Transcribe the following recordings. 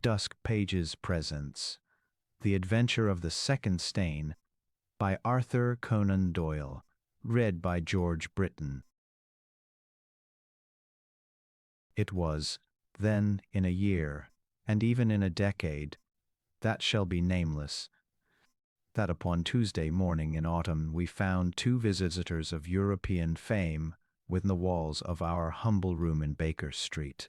Dusk Pages presents The Adventure of the Second Stain by Arthur Conan Doyle, read by George Britton. It was, then, in a year, and even in a decade, that shall be nameless, that upon Tuesday morning in autumn we found two visitors of European fame within the walls of our humble room in Baker Street.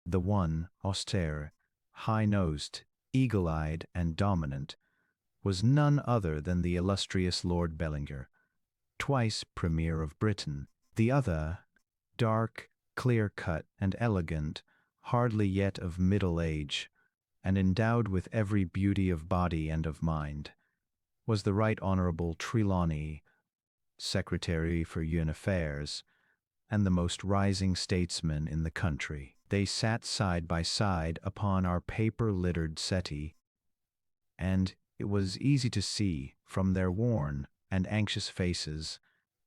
The one, austere, high-nosed, eagle-eyed, and dominant, was none other than the illustrious Lord Bellinger, twice Premier of Britain. The other, dark, clear-cut, and elegant, hardly yet of middle age, and endowed with every beauty of body and of mind, was the Right Honourable Trelawney, Secretary for Foreign Affairs, and the most rising statesman in the country. They sat side by side upon our paper-littered settee, and it was easy to see, from their worn and anxious faces,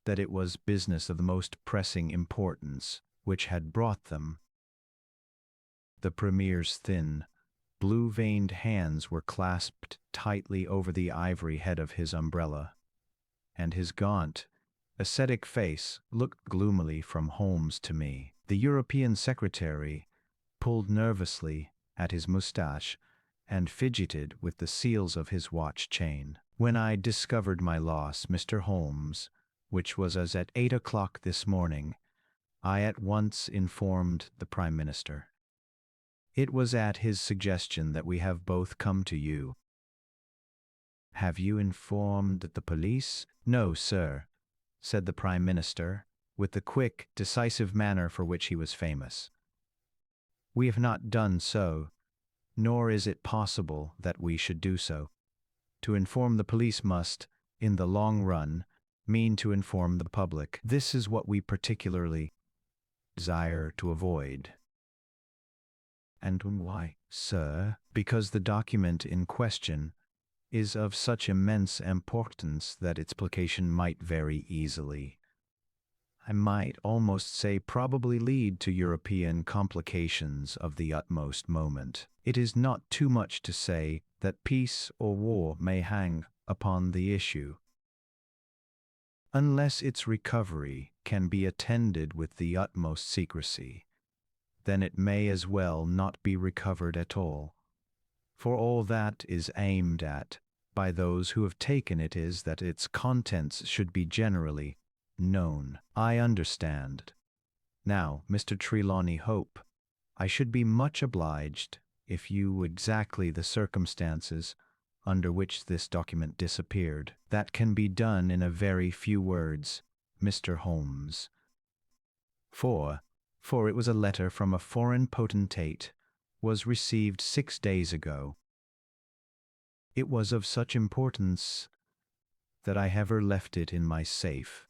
that it was business of the most pressing importance which had brought them. The Premier's thin, blue-veined hands were clasped tightly over the ivory head of his umbrella, and his gaunt, ascetic face looked gloomily from Holmes to me. The European Secretary pulled nervously at his moustache and fidgeted with the seals of his watch chain. When I discovered my loss, Mr. Holmes, which was as at 8 o'clock this morning, I at once informed the Prime Minister. It was at his suggestion that we have both come to you. Have you informed the police? No, sir, said the Prime Minister, with the quick, decisive manner for which he was famous. We have not done so, nor is it possible that we should do so. To inform the police must, in the long run, mean to inform the public. This is what we particularly desire to avoid. And why, sir? Because the document in question is of such immense importance that its publication might very easily, I might almost say probably, lead to European complications of the utmost moment. It is not too much to say that peace or war may hang upon the issue. Unless its recovery can be attended with the utmost secrecy, then it may as well not be recovered at all. For all that is aimed at by those who have taken it is that its contents should be generally known. I understand. Now, Mr. Trelawney, hope, I should be much obliged if you knew exactly the circumstances under which this document disappeared. That can be done in a very few words, Mr. Holmes. For it was a letter from a foreign potentate, was received 6 days ago. It was of such importance that I have left it in my safe,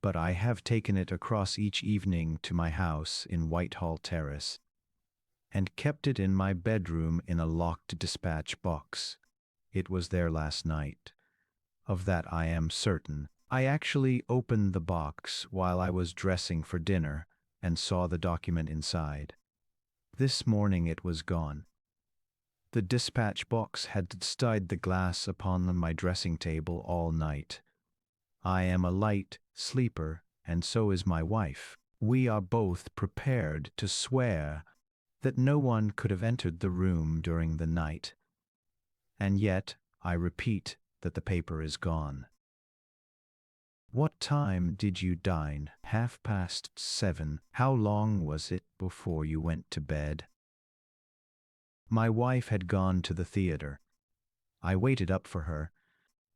but I have taken it across each evening to my house in Whitehall Terrace, and kept it in my bedroom in a locked dispatch box. It was there last night. Of that I am certain. I actually opened the box while I was dressing for dinner, and saw the document inside. This morning it was gone. The dispatch box had stood the glass upon my dressing table all night. I am a light sleeper, and so is my wife. We are both prepared to swear that no one could have entered the room during the night. And yet, I repeat that the paper is gone. What time did you dine? 7:30. How long was it before you went to bed? My wife had gone to the theatre. I waited up for her.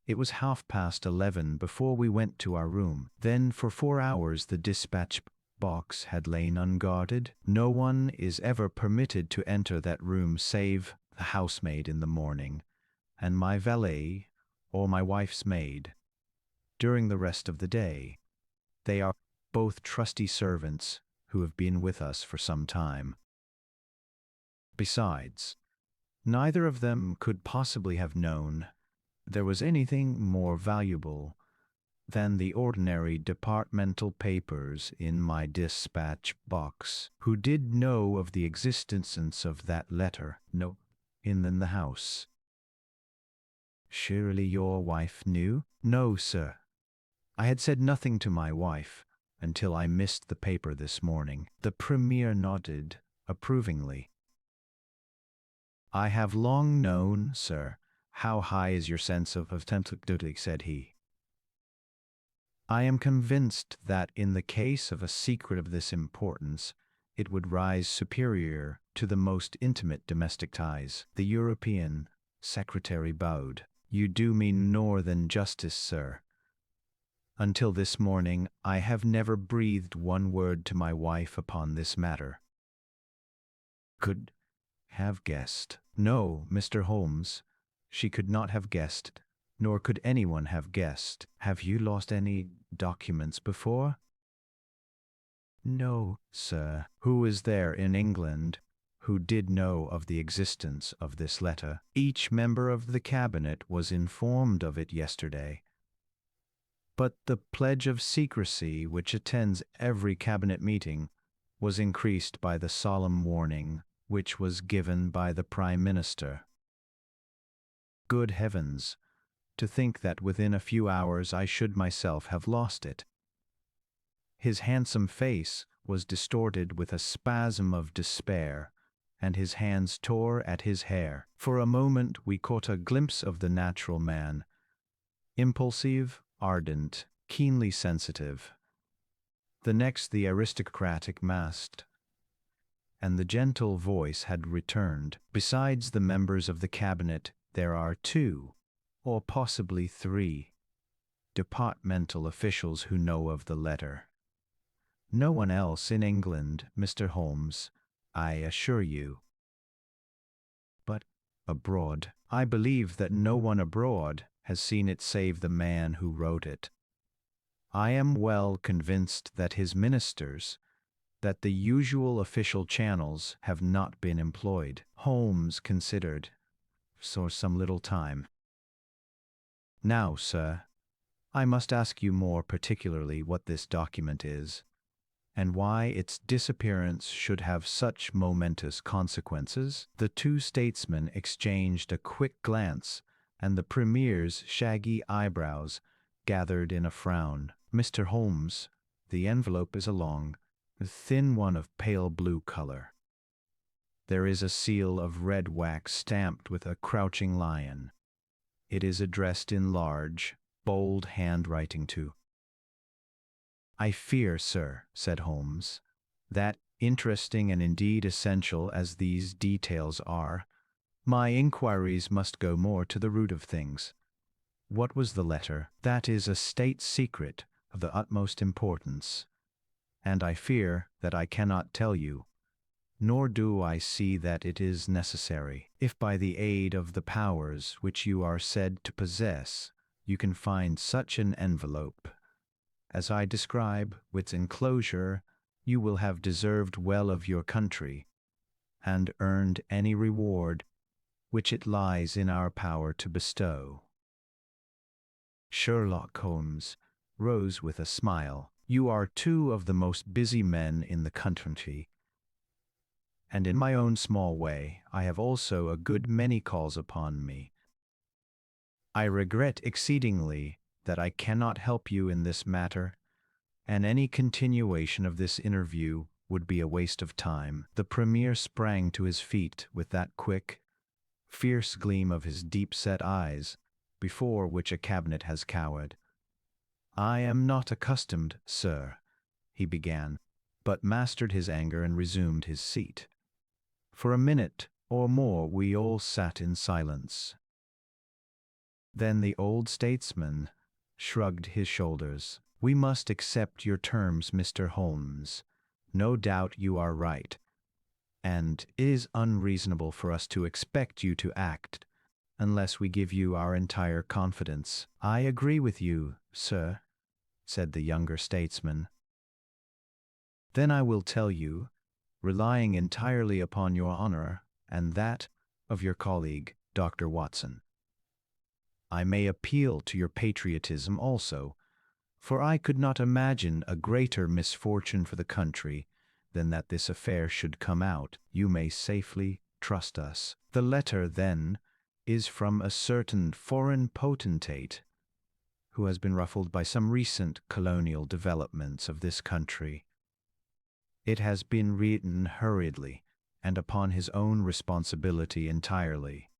It was 11:30 before we went to our room. Then for 4 hours the dispatch box had lain unguarded. No one is ever permitted to enter that room save the housemaid in the morning, and my valet or my wife's maid. During the rest of the day, they are both trusty servants who have been with us for some time. Besides, neither of them could possibly have known there was anything more valuable than the ordinary departmental papers in my dispatch box. Who did know of the existence of that letter? No, in the house. Surely your wife knew? No, sir. I had said nothing to my wife until I missed the paper this morning. The Premier nodded approvingly. I have long known, sir, how high is your sense of duty, said he. I am convinced that in the case of a secret of this importance, it would rise superior to the most intimate domestic ties. The European secretary bowed. You do me more than justice, sir. Until this morning, I have never breathed one word to my wife upon this matter. Could have guessed. No, Mr. Holmes, she could not have guessed, nor could anyone have guessed. Have you lost any documents before? No, sir. Who is there in England who did know of the existence of this letter? Each member of the cabinet was informed of it yesterday. But the pledge of secrecy which attends every cabinet meeting was increased by the solemn warning which was given by the Prime Minister. Good heavens, to think that within a few hours I should myself have lost it. His handsome face was distorted with a spasm of despair, and his hands tore at his hair. For a moment we caught a glimpse of the natural man, impulsive, ardent, keenly sensitive. The next the aristocratic masked, and the gentle voice had returned. Besides the members of the cabinet, there are 2, or possibly 3, departmental officials who know of the letter. No one else in England, Mr. Holmes, I assure you. But abroad, I believe that no one abroad has seen it save the man who wrote it. I am well convinced that his ministers, that the usual official channels have not been employed. Holmes considered for some little time. Now, sir, I must ask you more particularly what this document is, and why its disappearance should have such momentous consequences. The 2 statesmen exchanged a quick glance, and the Premier's shaggy eyebrows gathered in a frown. Mr. Holmes, the envelope is a long, thin one of pale blue color. There is a seal of red wax stamped with a crouching lion. It is addressed in large, bold handwriting to. I fear, sir, said Holmes, that, interesting and indeed essential as these details are, my inquiries must go more to the root of things. What was the letter? That is a state secret of the utmost importance, and I fear that I cannot tell you, nor do I see that it is necessary. If by the aid of the powers which you are said to possess, you can find such an envelope as I describe with enclosure, you will have deserved well of your country, and earned any reward which it lies in our power to bestow. Sherlock Holmes rose with a smile. You are 2 of the most busy men in the country, and in my own small way I have also a good many calls upon me. I regret exceedingly that I cannot help you in this matter, and any continuation of this interview would be a waste of time. The Premier sprang to his feet with that quick, fierce gleam of his deep-set eyes, before which a cabinet has cowered. I am not accustomed, sir, he began, but mastered his anger and resumed his seat. For a minute or more we all sat in silence. Then the old statesman shrugged his shoulders. We must accept your terms, Mr. Holmes. No doubt you are right, and it is unreasonable for us to expect you to act unless we give you our entire confidence. I agree with you, sir, said the younger statesman. Then I will tell you, relying entirely upon your honor and that of your colleague, Dr. Watson. I may appeal to your patriotism also, For I could not imagine a greater misfortune for the country than that this affair should come out. You may safely trust us. The letter, then, is from a certain foreign potentate who has been ruffled by some recent colonial developments of this country. It has been written hurriedly and upon his own responsibility entirely.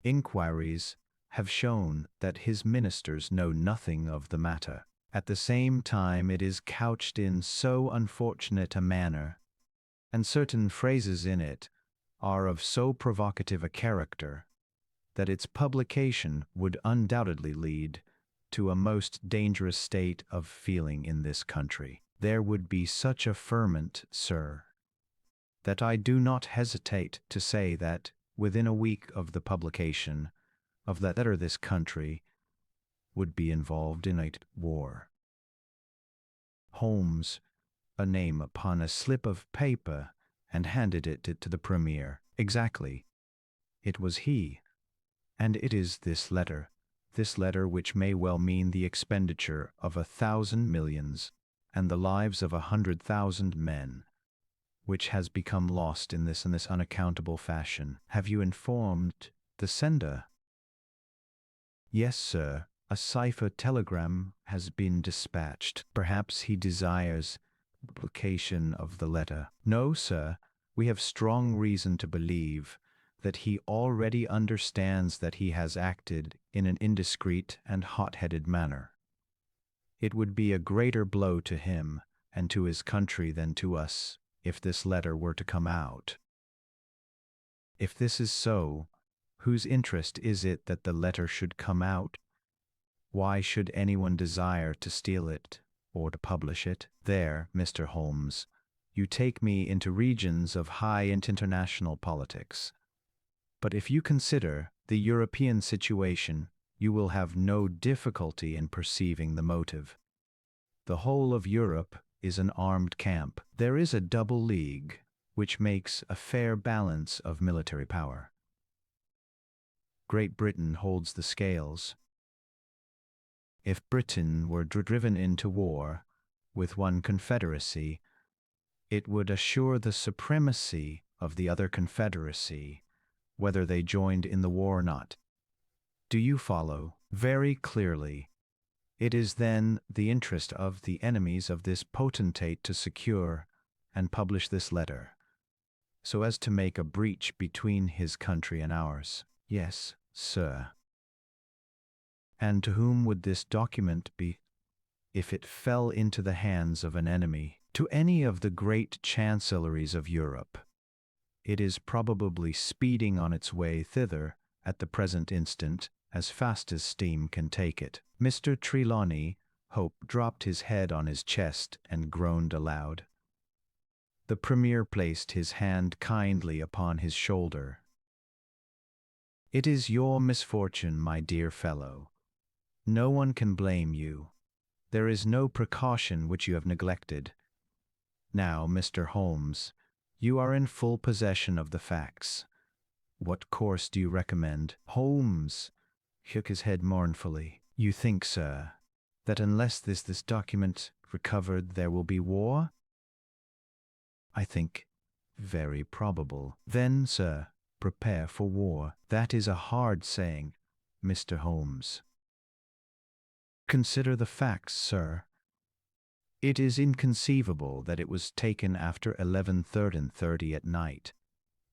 Inquiries have shown that his ministers know nothing of the matter. At the same time, it is couched in so unfortunate a manner, and certain phrases in it are of so provocative a character, that its publication would undoubtedly lead to a most dangerous state of feeling in this country. There would be such a ferment, sir, that I do not hesitate to say that within a week of the publication of that letter this country would be involved in a war. Holmes a name upon a slip of paper and handed it to the Premier. Exactly. It was he. And it is this letter which may well mean the expenditure of 1,000 millions and the lives of 100,000 men, which has become lost in this unaccountable fashion. Have you informed the sender? Yes, sir. A cipher telegram has been dispatched. Perhaps he desires publication of the letter. No, sir. We have strong reason to believe that he already understands that he has acted in an indiscreet and hot-headed manner. It would be a greater blow to him and to his country than to us if this letter were to come out. If this is so, whose interest is it that the letter should come out? Why should anyone desire to steal it or to publish it? There, Mr. Holmes, you take me into regions of high international politics. But if you consider the European situation, you will have no difficulty in perceiving the motive. The whole of Europe is an armed camp. There is a double league, which makes a fair balance of military power. Great Britain holds the scales. If Britain were driven into war with one confederacy, it would assure the supremacy of the other confederacy, whether they joined in the war or not. Do you follow? Very clearly. It is then the interest of the enemies of this potentate to secure and publish this letter, so as to make a breach between his country and ours. Yes, sir. And to whom would this document be, if it fell into the hands of an enemy? To any of the great chancelleries of Europe. It is probably speeding on its way thither at the present instant, as fast as steam can take it. Mr. Trelawney Hope dropped his head on his chest and groaned aloud. The Premier placed his hand kindly upon his shoulder. It is your misfortune, my dear fellow. No one can blame you. There is no precaution which you have neglected. Now, Mr. Holmes, you are in full possession of the facts. What course do you recommend? Holmes shook his head mournfully. You think, sir, that unless this document recovered there will be war? I think very probable. Then, sir, prepare for war. That is a hard saying, Mr. Holmes. Consider the facts, sir. It is inconceivable that it was taken after 11:30 at night,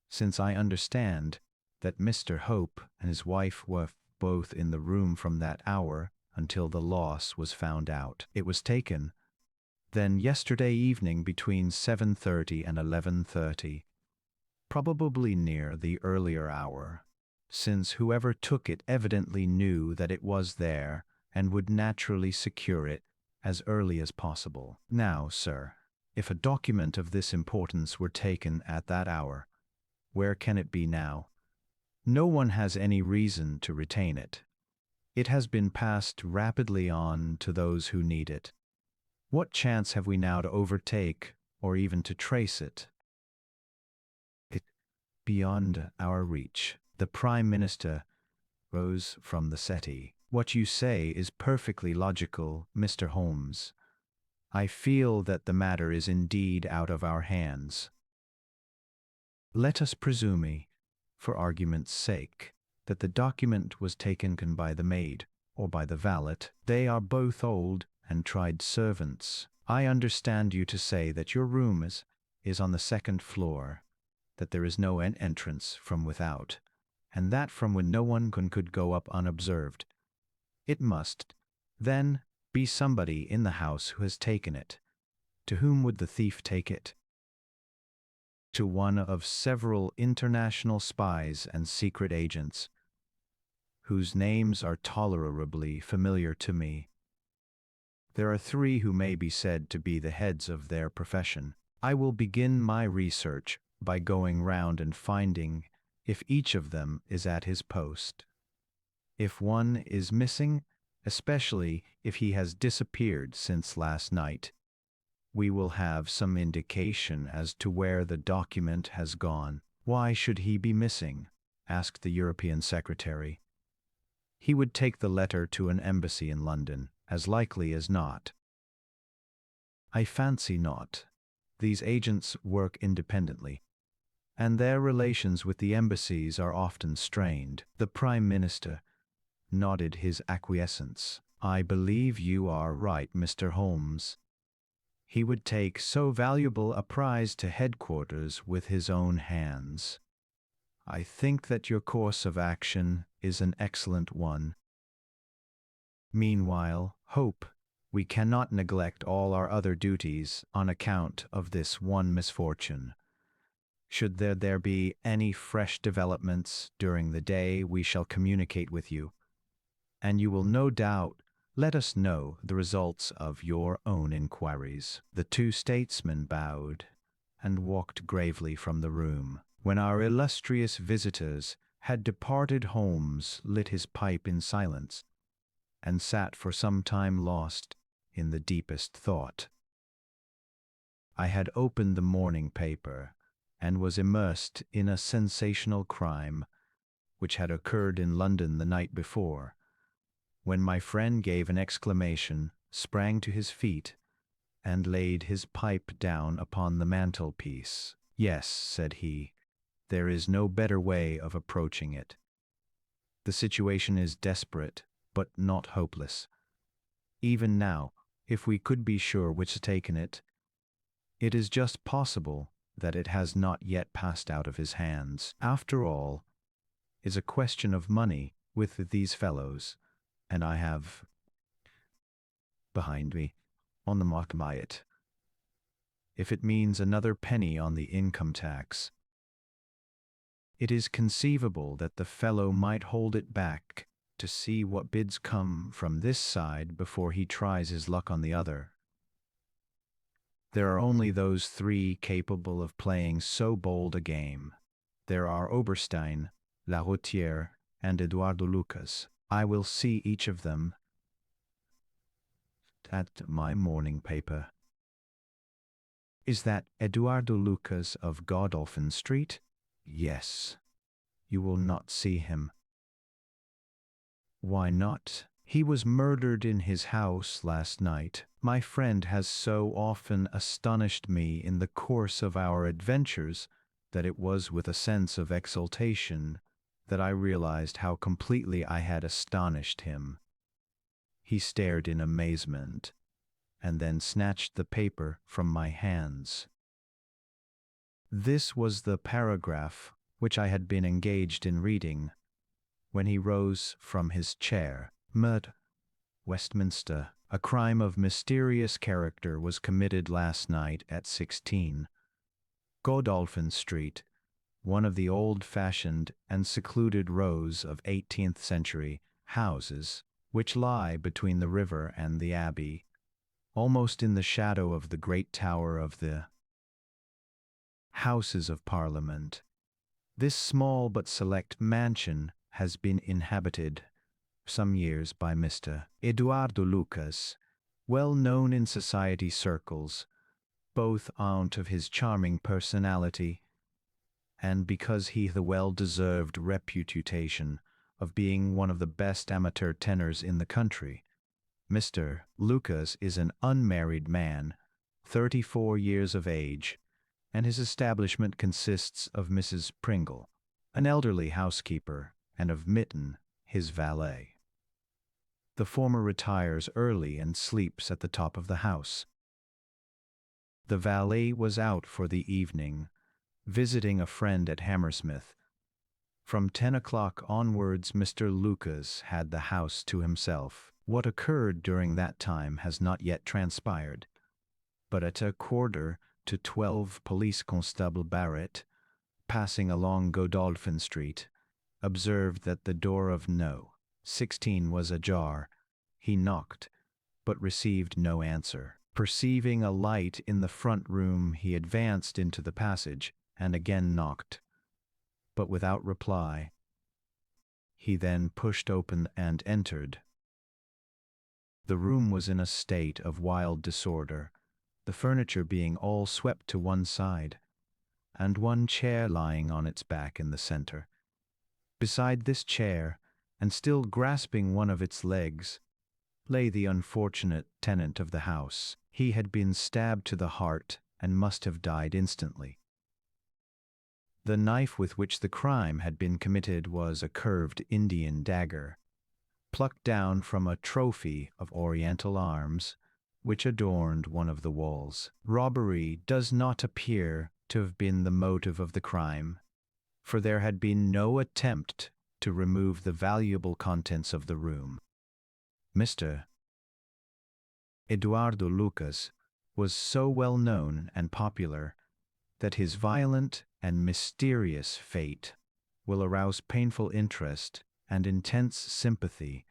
since I understand that Mr. Hope and his wife were both in the room from that hour until the loss was found out. It was taken, then, yesterday evening between 7:30 and 11:30, probably near the earlier hour, since whoever took it evidently knew that it was there and would naturally secure it as early as possible. Now, sir, if a document of this importance were taken at that hour, where can it be now? No one has any reason to retain it. It has been passed rapidly on to those who need it. What chance have we now to overtake or even to trace it? It beyond our reach. The Prime Minister rose from the settee. What you say is perfectly logical, Mr. Holmes. I feel that the matter is indeed out of our hands. Let us presume, for argument's sake, that the document was taken by the maid or by the valet. They are both old and tried servants. I understand you to say that your room is on the second floor, that there is no entrance from without, and that from when no one could go up unobserved. It must, then, be somebody in the house who has taken it. To whom would the thief take it? To one of several international spies and secret agents, whose names are tolerably familiar to me. There are three who may be said to be the heads of their profession. I will begin my research by going round and finding if each of them is at his post. If one is missing, especially if he has disappeared since last night, we will have some indication as to where the document has gone. Why should he be missing? Asked the European secretary. He would take the letter to an embassy in London, as likely as not. I fancy not. These agents work independently, and their relations with the embassies are often strained. The Prime Minister nodded his acquiescence. I believe you are right, Mr. Holmes. He would take so valuable a prize to headquarters with his own hands. I think that your course of action is an excellent one. Meanwhile, hope we cannot neglect all our other duties on account of this one misfortune. Should there be any fresh developments during the day, we shall communicate with you, and you will no doubt let us know the results of your own inquiries. The two statesmen bowed and walked gravely from the room. When our illustrious visitors had departed, Holmes lit his pipe in silence and sat for some time lost in the deepest thought. I had opened the morning paper and was immersed in a sensational crime which had occurred in London the night before, when my friend gave an exclamation, sprang to his feet, and laid his pipe down upon the mantelpiece. Yes, said he, there is no better way of approaching it. The situation is desperate, but not hopeless. Even now, if we could be sure which has taken it, it is just possible that it has not yet passed out of his hands. After all, is a question of money with these fellows, and I have behind me on the mark by it. If it means another penny on the income tax, it is conceivable that the fellow might hold it back to see what bids come from this side before he tries his luck on the other. There are only those three capable of playing so bold a game. There are Oberstein, Laroutière, and Eduardo Lucas. I will see each of them at my morning paper. Is that Eduardo Lucas of Godolphin Street? Yes. You will not see him. Why not? He was murdered in his house last night. My friend has so often astonished me in the course of our adventures that it was with a sense of exultation that I realized how completely I had astonished him. He stared in amazement, and then snatched the paper from my hands. This was the paragraph which I had been engaged in reading when he rose from his chair. Murder, Westminster. A crime of mysterious character was committed last night at 16 Godolphin Street, one of the old-fashioned and secluded rows of 18th century houses which lie between the river and the Abbey, almost in the shadow of the great tower of the Houses of Parliament. This small but select mansion has been inhabited some years by Mr. Eduardo Lucas, well known in society circles, both on account of his charming personality and because he the well-deserved reputation of being one of the best amateur tenors in the country. Mr. Lucas is an unmarried man, 34 years of age, and his establishment consists of Mrs. Pringle, an elderly housekeeper, and of Mitten, his valet. The former retires early and sleeps at the top of the house. The valet was out for the evening, visiting a friend at Hammersmith. From 10 o'clock onwards Mr. Lucas had the house to himself. What occurred during that time has not yet transpired, but at 11:45 Police Constable Barrett, passing along Godolphin Street, observed that the door of No. 16 was ajar. He knocked, but received no answer. Perceiving a light in the front room, he advanced into the passage and again knocked, but without reply. He then pushed open and entered. The room was in a state of wild disorder, the furniture being all swept to one side, and one chair lying on its back in the center. Beside this chair, and still grasping one of its legs, lay the unfortunate tenant of the house. He had been stabbed to the heart and must have died instantly. The knife with which the crime had been committed was a curved Indian dagger, plucked down from a trophy of Oriental arms, which adorned one of the walls. Robbery does not appear to have been the motive of the crime, for there had been no attempt to remove the valuable contents of the room. Mr. Eduardo Lucas was so well known and popular that his violent and mysterious fate will arouse painful interest and intense sympathy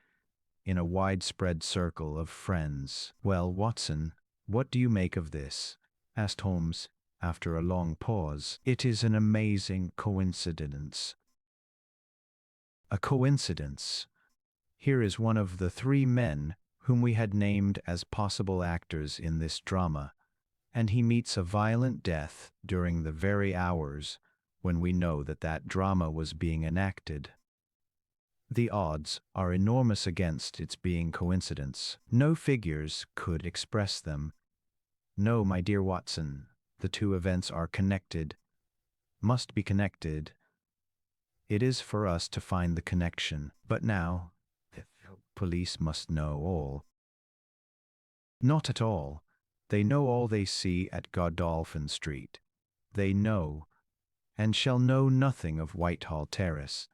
in a widespread circle of friends. "Well, Watson, what do you make of this?" asked Holmes, after a long pause. "It is an amazing coincidence." "A coincidence. Here is one of the three men whom we had named as possible actors in this drama, and he meets a violent death during the very hours when we know that that drama was being enacted. The odds are enormous against its being coincidence. No figures could express them. No, my dear Watson, the two events are connected, must be connected. It is for us to find the connection. But now, the police must know all." "Not at all. They know all they see at Godolphin Street. They know, and shall know nothing of Whitehall Terrace.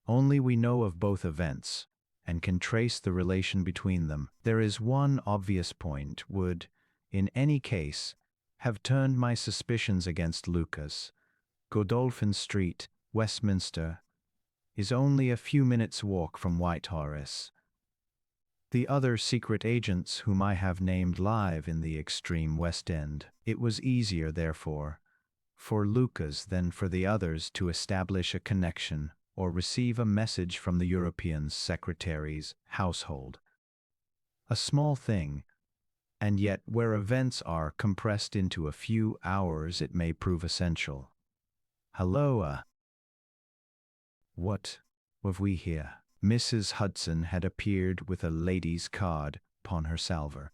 Only we know of both events, and can trace the relation between them. There is one obvious point would, in any case, have turned my suspicions against Lucas. Godolphin Street, Westminster, is only a few minutes' walk from Whitehall. The other secret agents whom I have named live in the extreme West End. It was easier, therefore, for Lucas than for the others to establish a connection or receive a message from the European secretary's household. A small thing, and yet where events are compressed into a few hours it may prove essential. Halloa! What have we here?" Mrs. Hudson had appeared with a lady's card upon her salver.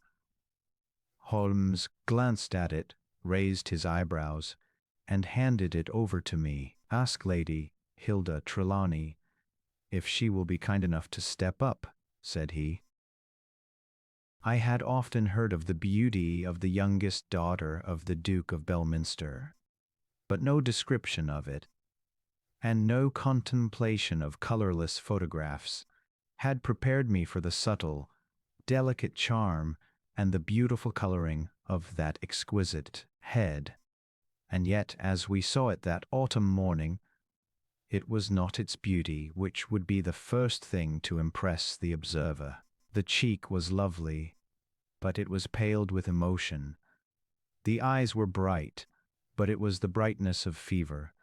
Holmes glanced at it, raised his eyebrows, and handed it over to me. "Ask Lady Hilda Trelawney if she will be kind enough to step up," said he. I had often heard of the beauty of the youngest daughter of the Duke of Belminster, but no description of it, and no contemplation of colorless photographs, had prepared me for the subtle, delicate charm and the beautiful coloring of that exquisite head. And yet, as we saw it that autumn morning, it was not its beauty which would be the first thing to impress the observer. The cheek was lovely, but it was paled with emotion. The eyes were bright, but it was the brightness of fever.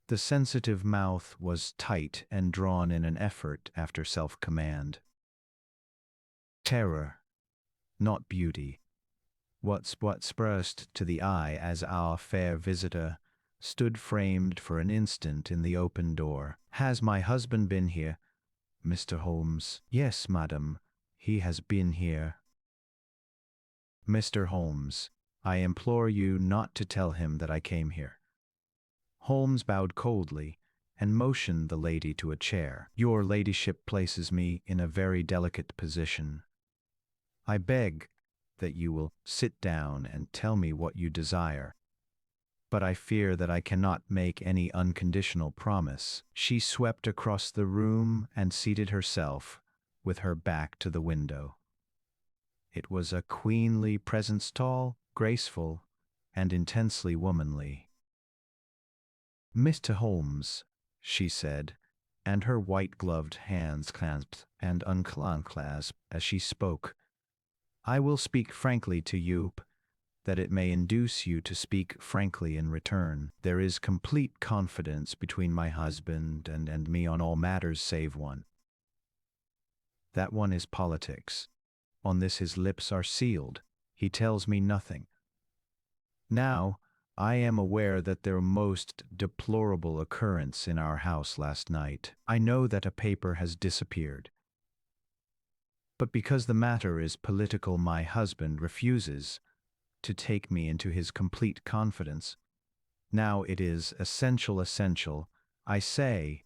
The sensitive mouth was tight and drawn in an effort after self-command. Terror, not beauty, what burst to the eye as our fair visitor stood framed for an instant in the open door. "Has my husband been here, Mr. Holmes?" "Yes, madam, he has been here." "Mr. Holmes, I implore you not to tell him that I came here." Holmes bowed coldly and motioned the lady to a chair. "Your ladyship places me in a very delicate position. I beg that you will sit down and tell me what you desire, but I fear that I cannot make any unconditional promise." She swept across the room and seated herself with her back to the window. It was a queenly presence, tall, graceful, and intensely womanly. "Mr. Holmes," she said, and her white-gloved hands clasped and unclasped as she spoke, "I will speak frankly to you, that it may induce you to speak frankly in return. There is complete confidence between my husband and me on all matters save one. That one is politics. On this his lips are sealed. He tells me nothing. Now, I am aware that there was a most deplorable occurrence in our house last night. I know that a paper has disappeared. But because the matter is political, my husband refuses to take me into his complete confidence. Now it is essential, I say,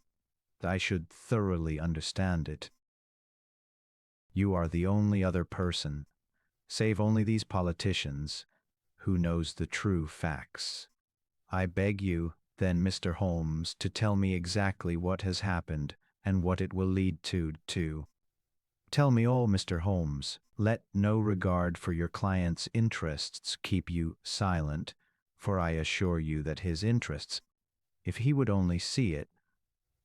that I should thoroughly understand it. You are the only other person, save only these politicians, who knows the true facts. I beg you, then, Mr. Holmes, to tell me exactly what has happened and what it will lead to. Tell me all, Mr. Holmes. Let no regard for your client's interests keep you silent, for I assure you that his interests, if he would only see it,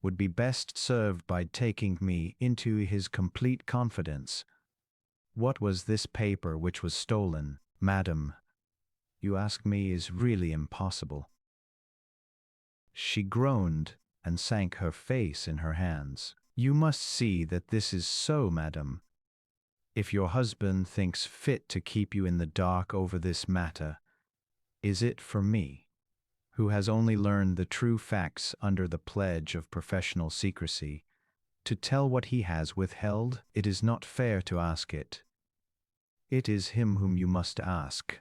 would be best served by taking me into his complete confidence. What was this paper which was stolen? Madam, you ask me is really impossible." She groaned and sank her face in her hands. "You must see that this is so, madam. If your husband thinks fit to keep you in the dark over this matter, is it for me, who has only learned the true facts under the pledge of professional secrecy, to tell what he has withheld? It is not fair to ask it. It is him whom you must ask."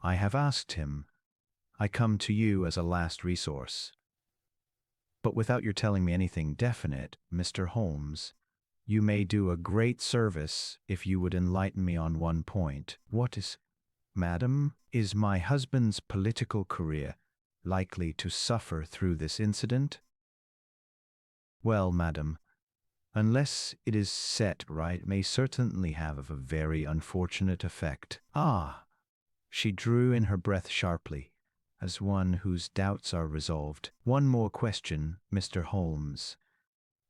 "I have asked him. I come to you as a last resource. But without your telling me anything definite, Mr. Holmes, you may do a great service if you would enlighten me on one point." "What is, madam, is my husband's political career likely to suffer through this incident?" "Well, madam, unless it is set right, it may certainly have a very unfortunate effect." "Ah!" She drew in her breath sharply, as one whose doubts are resolved. "One more question, Mr. Holmes.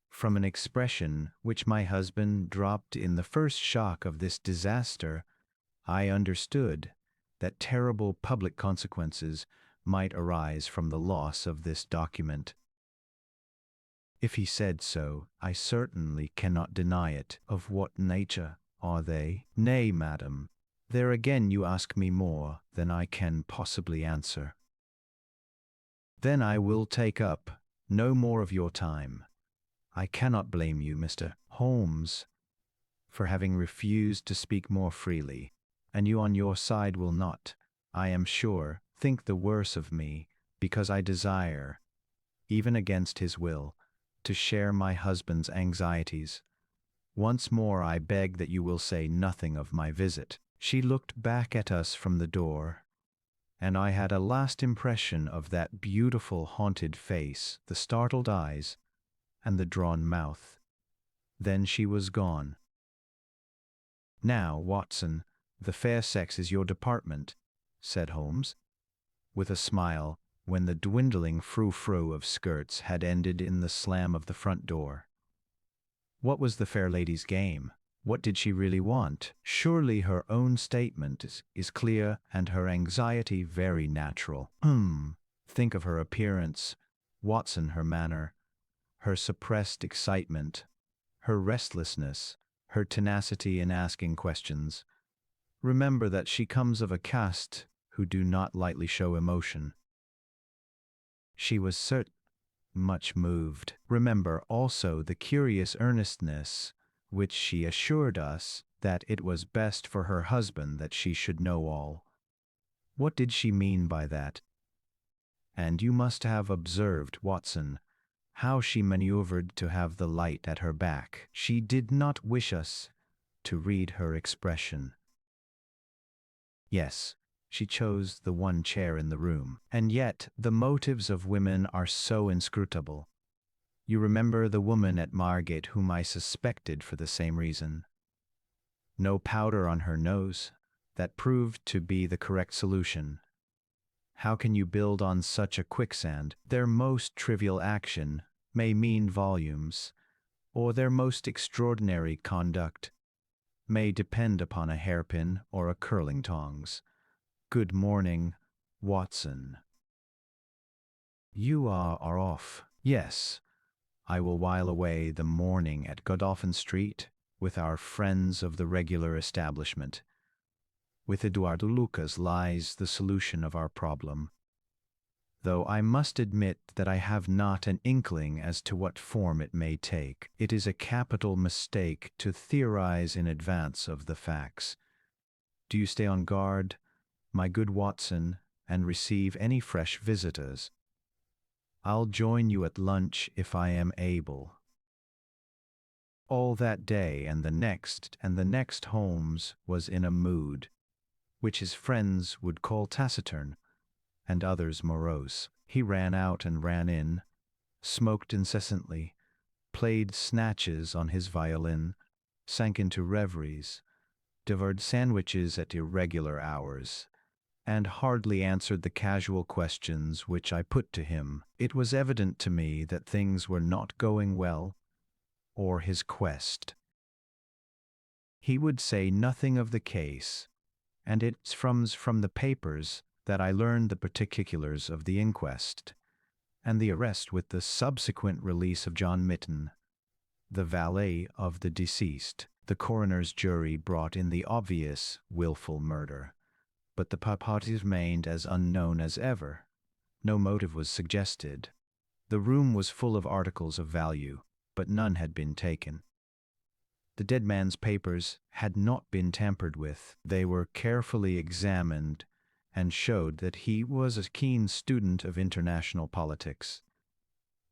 From an expression which my husband dropped in the first shock of this disaster, I understood that terrible public consequences might arise from the loss of this document." "If he said so, I certainly cannot deny it." "Of what nature are they?" "Nay, madam, there again you ask me more than I can possibly answer." "Then I will take up no more of your time. I cannot blame you, Mr. Holmes, for having refused to speak more freely, and you on your side will not, I am sure, think the worse of me, because I desire, even against his will, to share my husband's anxieties. Once more I beg that you will say nothing of my visit." She looked back at us from the door, and I had a last impression of that beautiful haunted face, the startled eyes, and the drawn mouth. Then she was gone. "Now, Watson, the fair sex is your department," said Holmes, with a smile, when the dwindling frou-frou of skirts had ended in the slam of the front door. "What was the fair lady's game? What did she really want? Surely her own statement is clear and her anxiety very natural. Think of her appearance, Watson, her manner, her suppressed excitement, her restlessness, her tenacity in asking questions. Remember that she comes of a caste who do not lightly show emotion. She was much moved. Remember also the curious earnestness which she assured us that it was best for her husband that she should know all. What did she mean by that? And you must have observed, Watson, how she maneuvered to have the light at her back. She did not wish us to read her expression. Yes, she chose the one chair in the room. And yet the motives of women are so inscrutable. You remember the woman at Margate whom I suspected for the same reason. No powder on her nose. That proved to be the correct solution. How can you build on such a quicksand? Their most trivial action may mean volumes, or their most extraordinary conduct may depend upon a hairpin or a curling tongs. Good morning, Watson. You are off. Yes, I will while away the morning at Godolphin Street with our friends of the regular establishment. With Eduardo Lucas lies the solution of our problem. Though I must admit that I have not an inkling as to what form it may take. It is a capital mistake to theorize in advance of the facts. Do you stay on guard, my good Watson, and receive any fresh visitors? I'll join you at lunch if I am able. All that day and the next Holmes was in a mood which his friends would call taciturn, and others morose. He ran out and ran in, smoked incessantly, played snatches on his violin, sank into reveries, devoured sandwiches at irregular hours, and hardly answered the casual questions which I put to him. It was evident to me that things were not going well, or his quest. He would say nothing of the case, and it's from the papers that I learned the particulars of the inquest, and the arrest with the subsequent release of John Mitten, the valet of the deceased. The coroner's jury brought in the obvious willful murder, but the parties remained as unknown as ever. No motive was suggested. The room was full of articles of value, but none had been taken. The dead man's papers had not been tampered with. They were carefully examined and showed that he was a keen student of international politics,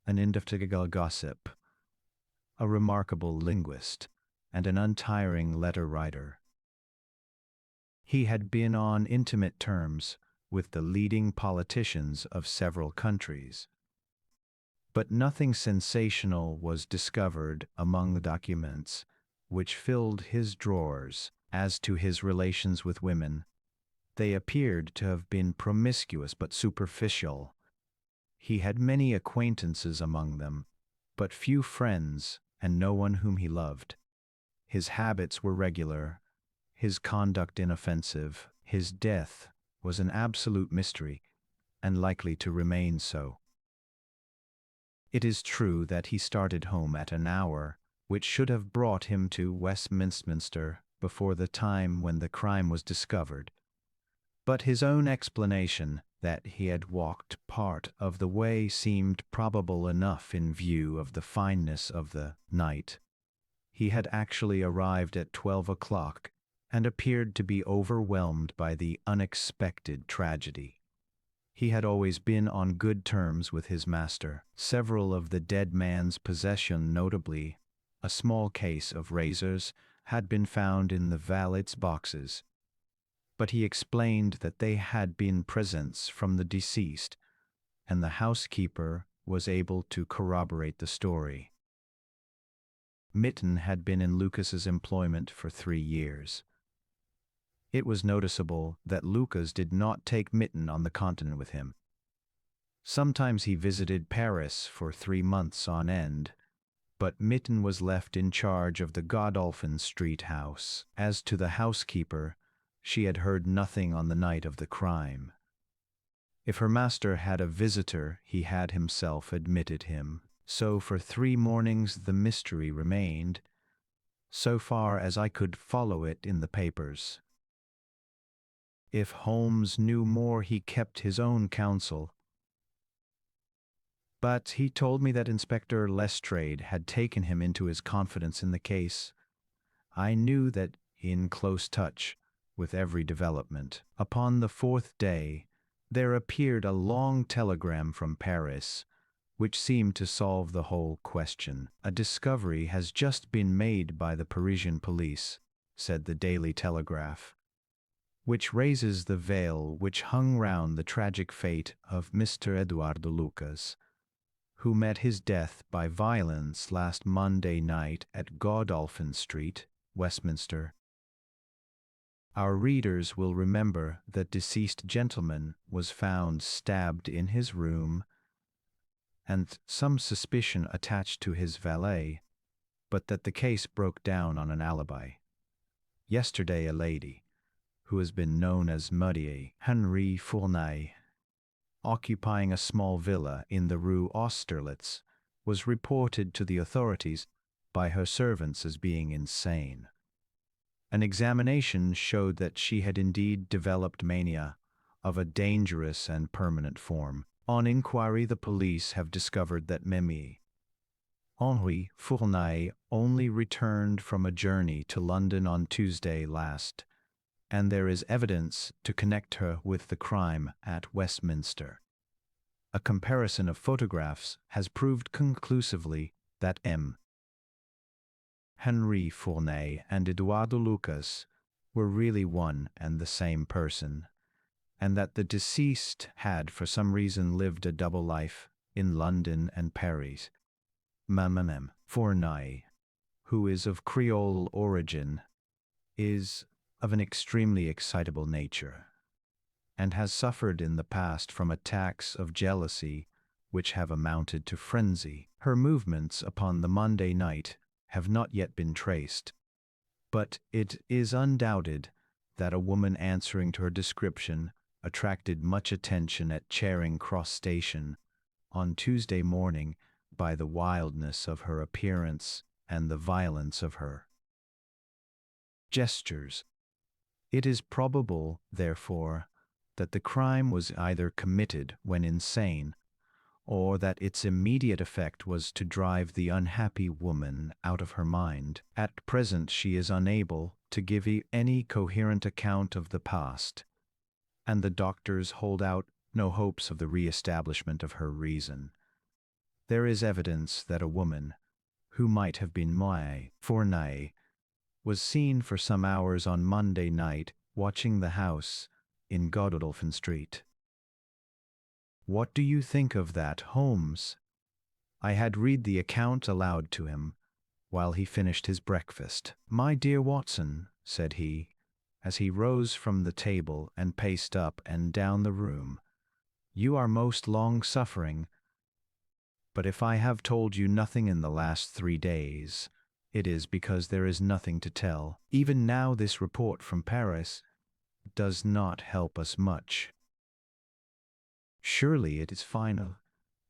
an indefatigable gossip, a remarkable linguist, and an untiring letter writer. He had been on intimate terms with the leading politicians of several countries. But nothing sensational was discovered among the documents which filled his drawers. As to his relations with women, they appeared to have been promiscuous but superficial. He had many acquaintances among them, but few friends, and no one whom he loved. His habits were regular, his conduct inoffensive. His death was an absolute mystery, and likely to remain so. It is true that he started home at an hour which should have brought him to Westminster before the time when the crime was discovered. But his own explanation that he had walked part of the way seemed probable enough in view of the fineness of the night. He had actually arrived at 12 o'clock and appeared to be overwhelmed by the unexpected tragedy. He had always been on good terms with his master. Several of the dead man's possessions, notably a small case of razors, had been found in the valet's boxes, but he explained that they had been presents from the deceased, and the housekeeper was able to corroborate the story. Mitten had been in Lucas's employment for 3 years. It was noticeable that Lucas did not take Mitten on the continent with him. Sometimes he visited Paris for 3 months on end, but Mitten was left in charge of the Godolphin Street house. As to the housekeeper, she had heard nothing on the night of the crime. If her master had a visitor, he had himself admitted him. So for 3 mornings the mystery remained, so far as I could follow it in the papers. If Holmes knew more, he kept his own counsel. But he told me that Inspector Lestrade had taken him into his confidence in the case. I knew that in close touch with every development. Upon the fourth day, there appeared a long telegram from Paris, which seemed to solve the whole question. A discovery has just been made by the Parisian police, said the Daily Telegraph, which raises the veil which hung round the tragic fate of Mr. Eduardo Lucas, who met his death by violence last Monday night at Godolphin Street, Westminster. Our readers will remember that deceased gentleman was found stabbed in his room, and some suspicion attached to his valet, but that the case broke down on an alibi. Yesterday a lady, who has been known as Mudie Henri Fournay, occupying a small villa in the Rue Austerlitz, was reported to the authorities by her servants as being insane. An examination showed that she had indeed developed mania of a dangerous and permanent form. On inquiry, the police have discovered that Mimi Henri Fournay only returned from a journey to London on Tuesday last, and there is evidence to connect her with the crime at Westminster. A comparison of photographs has proved conclusively that M. Henri Fournay and Eduardo Lucas were really one and the same person, and that the deceased had for some reason lived a double life in London and Paris. Mme. Fournay, who is of Creole origin, is of an extremely excitable nature, and has suffered in the past from attacks of jealousy which have amounted to frenzy. Her movements upon the Monday night have not yet been traced, but it is undoubted that a woman answering to her description attracted much attention at Charing Cross Station on Tuesday morning by the wildness of her appearance and the violence of her gestures. It is probable, therefore, that the crime was either committed when insane, or that its immediate effect was to drive the unhappy woman out of her mind. At present she is unable to give any coherent account of the past, and the doctors hold out no hopes of the re-establishment of her reason. There is evidence that a woman, who might have been Mlle. Fournay, was seen for some hours on Monday night watching the house in Godolphin Street. What do you think of that, Holmes? I had read the account aloud to him while he finished his breakfast. My dear Watson, said he, as he rose from the table and paced up and down the room, you are most long-suffering, but if I have told you nothing in the last 3 days, it is because there is nothing to tell. Even now this report from Paris does not help us much. Surely it is final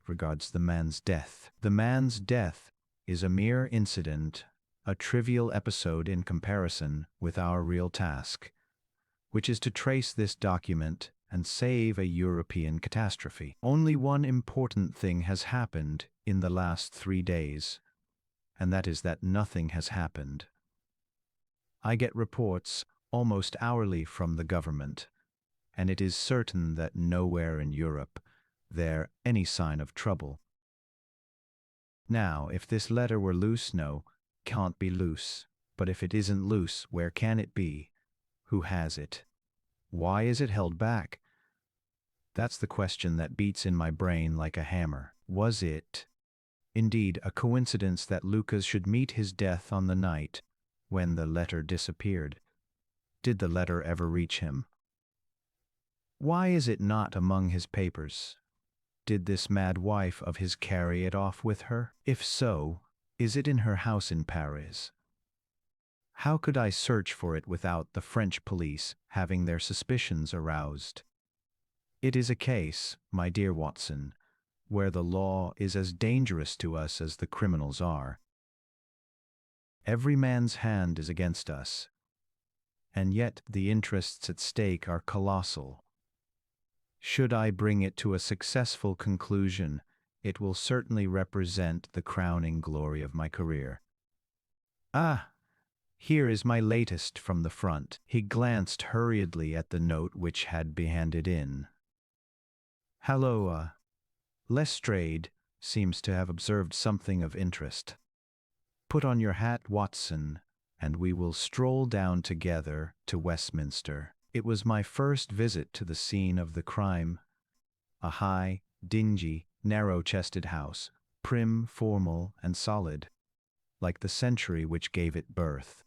regards the man's death. The man's death is a mere incident, a trivial episode in comparison with our real task, which is to trace this document and save a European catastrophe. Only one important thing has happened in the last 3 days, and that is that nothing has happened. I get reports almost hourly from the government, and it is certain that nowhere in Europe there any sign of trouble. Now, if this letter were loose, no, can't be loose. But if it isn't loose, where can it be? Who has it? Why is it held back? That's the question that beats in my brain like a hammer. Was it, indeed, a coincidence that Lucas should meet his death on the night when the letter disappeared? Did the letter ever reach him? Why is it not among his papers? Did this mad wife of his carry it off with her? If so, is it in her house in Paris? How could I search for it without the French police having their suspicions aroused? It is a case, my dear Watson, where the law is as dangerous to us as the criminals are. Every man's hand is against us, and yet the interests at stake are colossal. Should I bring it to a successful conclusion, It will certainly represent the crowning glory of my career. Ah, here is my latest from the front. He glanced hurriedly at the note which had been handed in. Halloa. Lestrade seems to have observed something of interest. Put on your hat, Watson, and we will stroll down together to Westminster. It was my first visit to the scene of the crime. A high, dingy, narrow-chested house, prim, formal, and solid, like the century which gave it birth.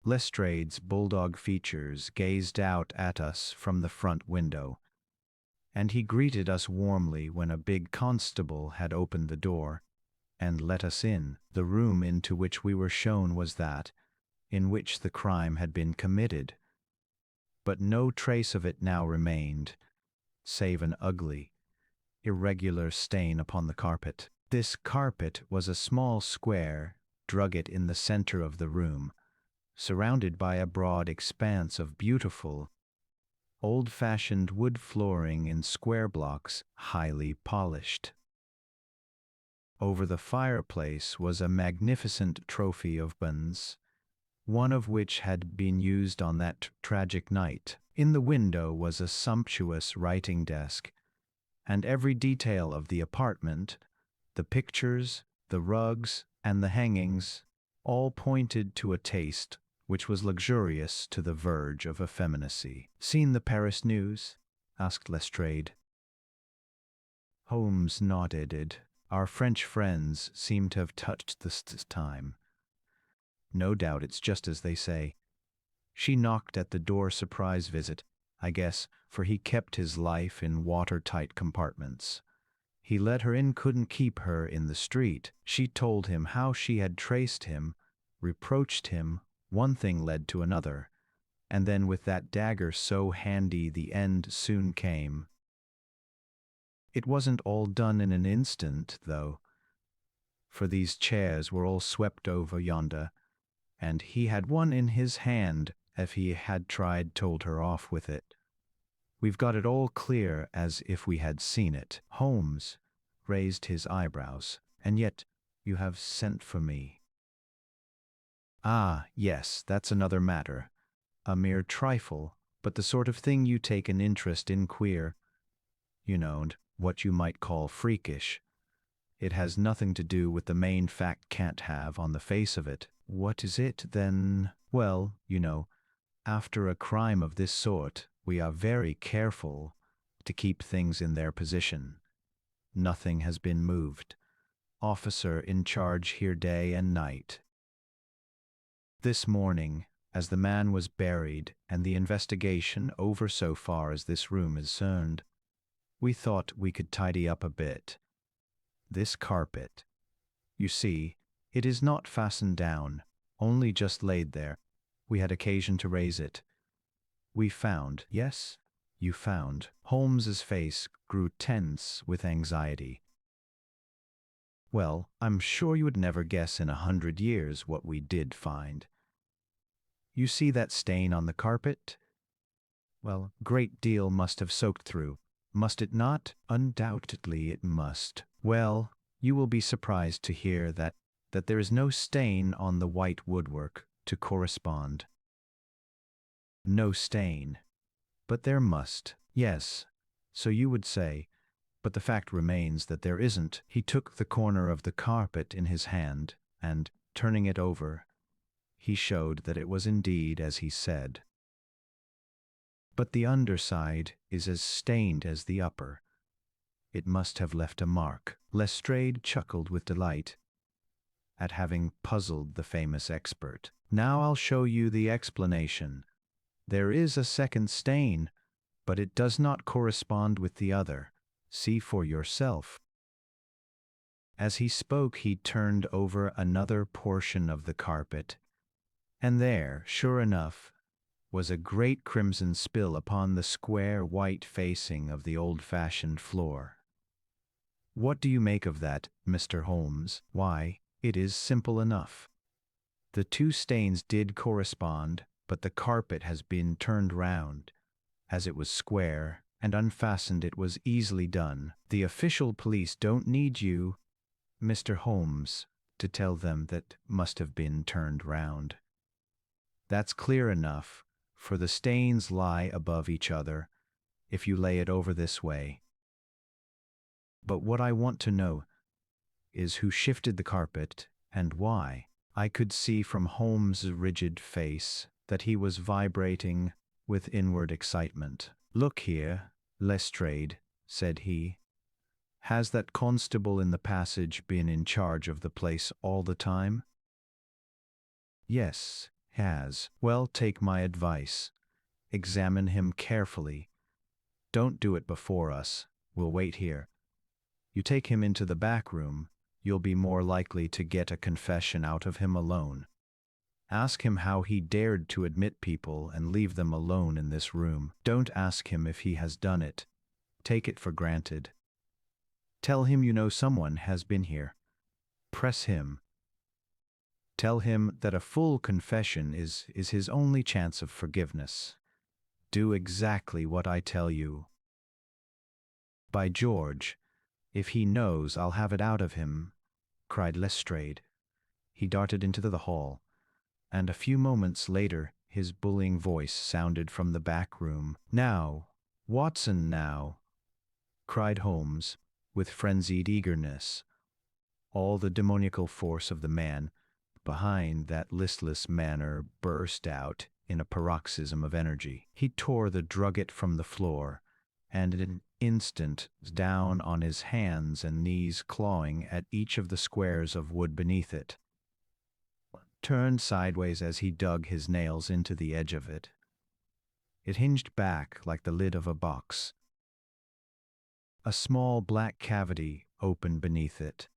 Lestrade's bulldog features gazed out at us from the front window, and he greeted us warmly when a big constable had opened the door and let us in. The room into which we were shown was that in which the crime had been committed, but no trace of it now remained, save an ugly, irregular stain upon the carpet. This carpet was a small square drugget in the center of the room, surrounded by a broad expanse of beautiful, old-fashioned wood flooring in square blocks, highly polished. Over the fireplace was a magnificent trophy of buns, one of which had been used on that tragic night. In the window was a sumptuous writing desk, and every detail of the apartment, the pictures, the rugs, and the hangings, all pointed to a taste which was luxurious to the verge of effeminacy. "Seen the Paris news?" asked Lestrade. Holmes nodded. Our French friends seem to have touched this time. No doubt it's just as they say. She knocked at the door surprise visit, I guess, for he kept his life in watertight compartments. He let her in, couldn't keep her in the street. She told him how she had traced him, reproached him, one thing led to another, and then with that dagger so handy the end soon came. It wasn't all done in an instant, though, for these chairs were all swept over yonder, and he had one in his hand if he had told her off with it. We've got it all clear as if we had seen it. Holmes raised his eyebrows. And yet you have sent for me. Ah, yes, that's another matter. A mere trifle, but the sort of thing you take an interest in. Queer. You know, what you might call freakish. It has nothing to do with the main fact, can't have on the face of it. What is it, then? Well, you know, after a crime of this sort, we are very careful to keep things in their position. Nothing has been moved. Officer in charge here day and night. This morning, as the man was buried and the investigation over so far as this room is concerned, we thought we could tidy up a bit. This carpet, you see, it is not fastened down, only just laid there. We had occasion to raise it. We found, yes, you found. Holmes's face grew tense with anxiety. Well, I'm sure you would never guess in 100 years what we did find. You see that stain on the carpet? Well, great deal must have soaked through. Must it not? Undoubtedly it must. Well, you will be surprised to hear that there is no stain on the white woodwork to correspond. No stain. But there must. Yes, so you would say, but the fact remains that there isn't. He took the corner of the carpet in his hand, and, turning it over, he showed that it was indeed as he said. But the underside is as stained as the upper. It must have left a mark. Lestrade chuckled with delight at having puzzled the famous expert. Now I'll show you the explanation. There is a second stain, but it does not correspond with the other. See for yourself. As he spoke, he turned over another portion of the carpet, and there, sure enough, was a great crimson spill upon the square white facing of the old-fashioned floor. What do you make of that, Mr. Holmes? Why, it is simple enough. The two stains did correspond, but the carpet has been turned round, as it was square, and unfastened it was easily done. The official police don't need you, Mr. Holmes, to tell them that must have been turned round. That's clear enough, for the stains lie above each other, if you lay it over this way. But what I want to know is who shifted the carpet and why. I could see from Holmes' rigid face that he was vibrating with inward excitement. Look here, Lestrade, said he. Has that constable in the passage been in charge of the place all the time? Yes, has. Well, take my advice. Examine him carefully. Don't do it before us. We'll wait here. You take him into the back room, you'll be more likely to get a confession out of him alone. Ask him how he dared to admit people and leave them alone in this room. Don't ask him if he has done it. Take it for granted. Tell him you know someone has been here. Press him. Tell him that a full confession is his only chance of forgiveness. Do exactly what I tell you. By George, if he knows I'll have it out of him, cried Lestrade. He darted into the hall, and a few moments later his bullying voice sounded from the back room. Now, Watson, now, cried Holmes, with frenzied eagerness. All the demoniacal force of the man behind that listless manner burst out in a paroxysm of energy. He tore the drugget from the floor, and in an instant down on his hands and knees, clawing at each of the squares of wood beneath it. Turned sideways as he dug his nails into the edge of it. It hinged back like the lid of a box. A small black cavity opened beneath it.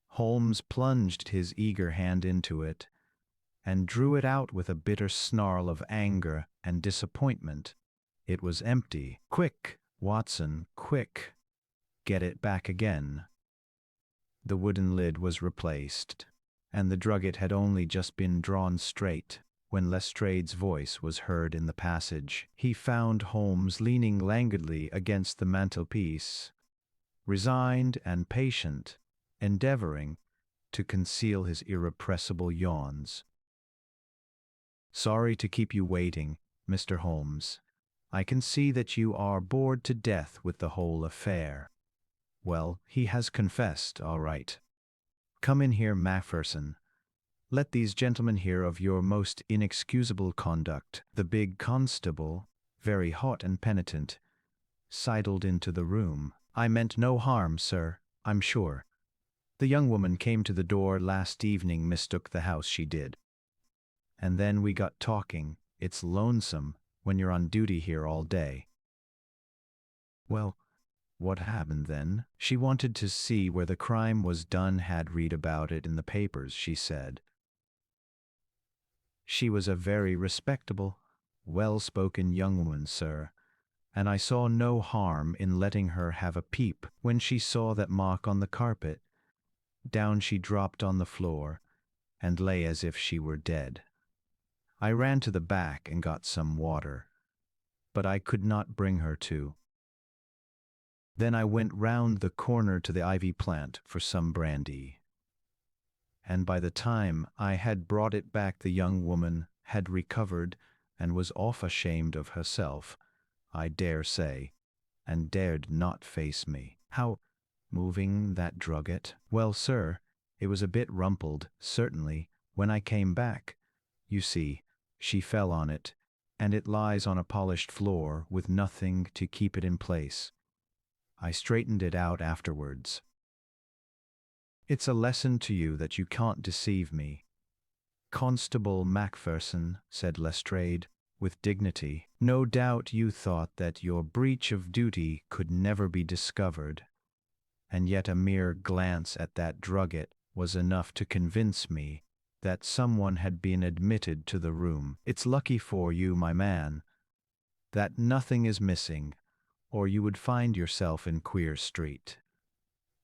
Holmes plunged his eager hand into it, and drew it out with a bitter snarl of anger and disappointment. It was empty. Quick, Watson, quick! Get it back again. The wooden lid was replaced, and the drugget had only just been drawn straight when Lestrade's voice was heard in the passage. He found Holmes leaning languidly against the mantelpiece, resigned and patient, endeavoring to conceal his irrepressible yawns. Sorry to keep you waiting, Mr. Holmes. I can see that you are bored to death with the whole affair. Well, he has confessed, all right. Come in here, Macpherson. Let these gentlemen hear of your most inexcusable conduct. The big constable, very hot and penitent, sidled into the room. I meant no harm, sir, I'm sure. The young woman came to the door last evening, mistook the house, she did. And then we got talking. It's lonesome when you're on duty here all day. Well, what happened then? She wanted to see where the crime was done, had read about it in the papers, she said. She was a very respectable, well-spoken young woman, sir, and I saw no harm in letting her have a peep. When she saw that mark on the carpet, down she dropped on the floor, and lay as if she were dead. I ran to the back and got some water, but I could not bring her to. Then I went round the corner to the ivy plant for some brandy. And by the time I had brought it back, the young woman had recovered and was off ashamed of herself, I dare say, and dared not face me. How moving, that drugget. Well, sir, it was a bit rumpled, certainly, when I came back. You see, she fell on it, and it lies on a polished floor with nothing to keep it in place. I straightened it out afterwards. It's a lesson to you that you can't deceive me. Constable Macpherson, said Lestrade, with dignity, no doubt you thought that your breach of duty could never be discovered, and yet a mere glance at that drugget was enough to convince me that someone had been admitted to the room. It's lucky for you, my man, that nothing is missing, or you would find yourself in Queer Street.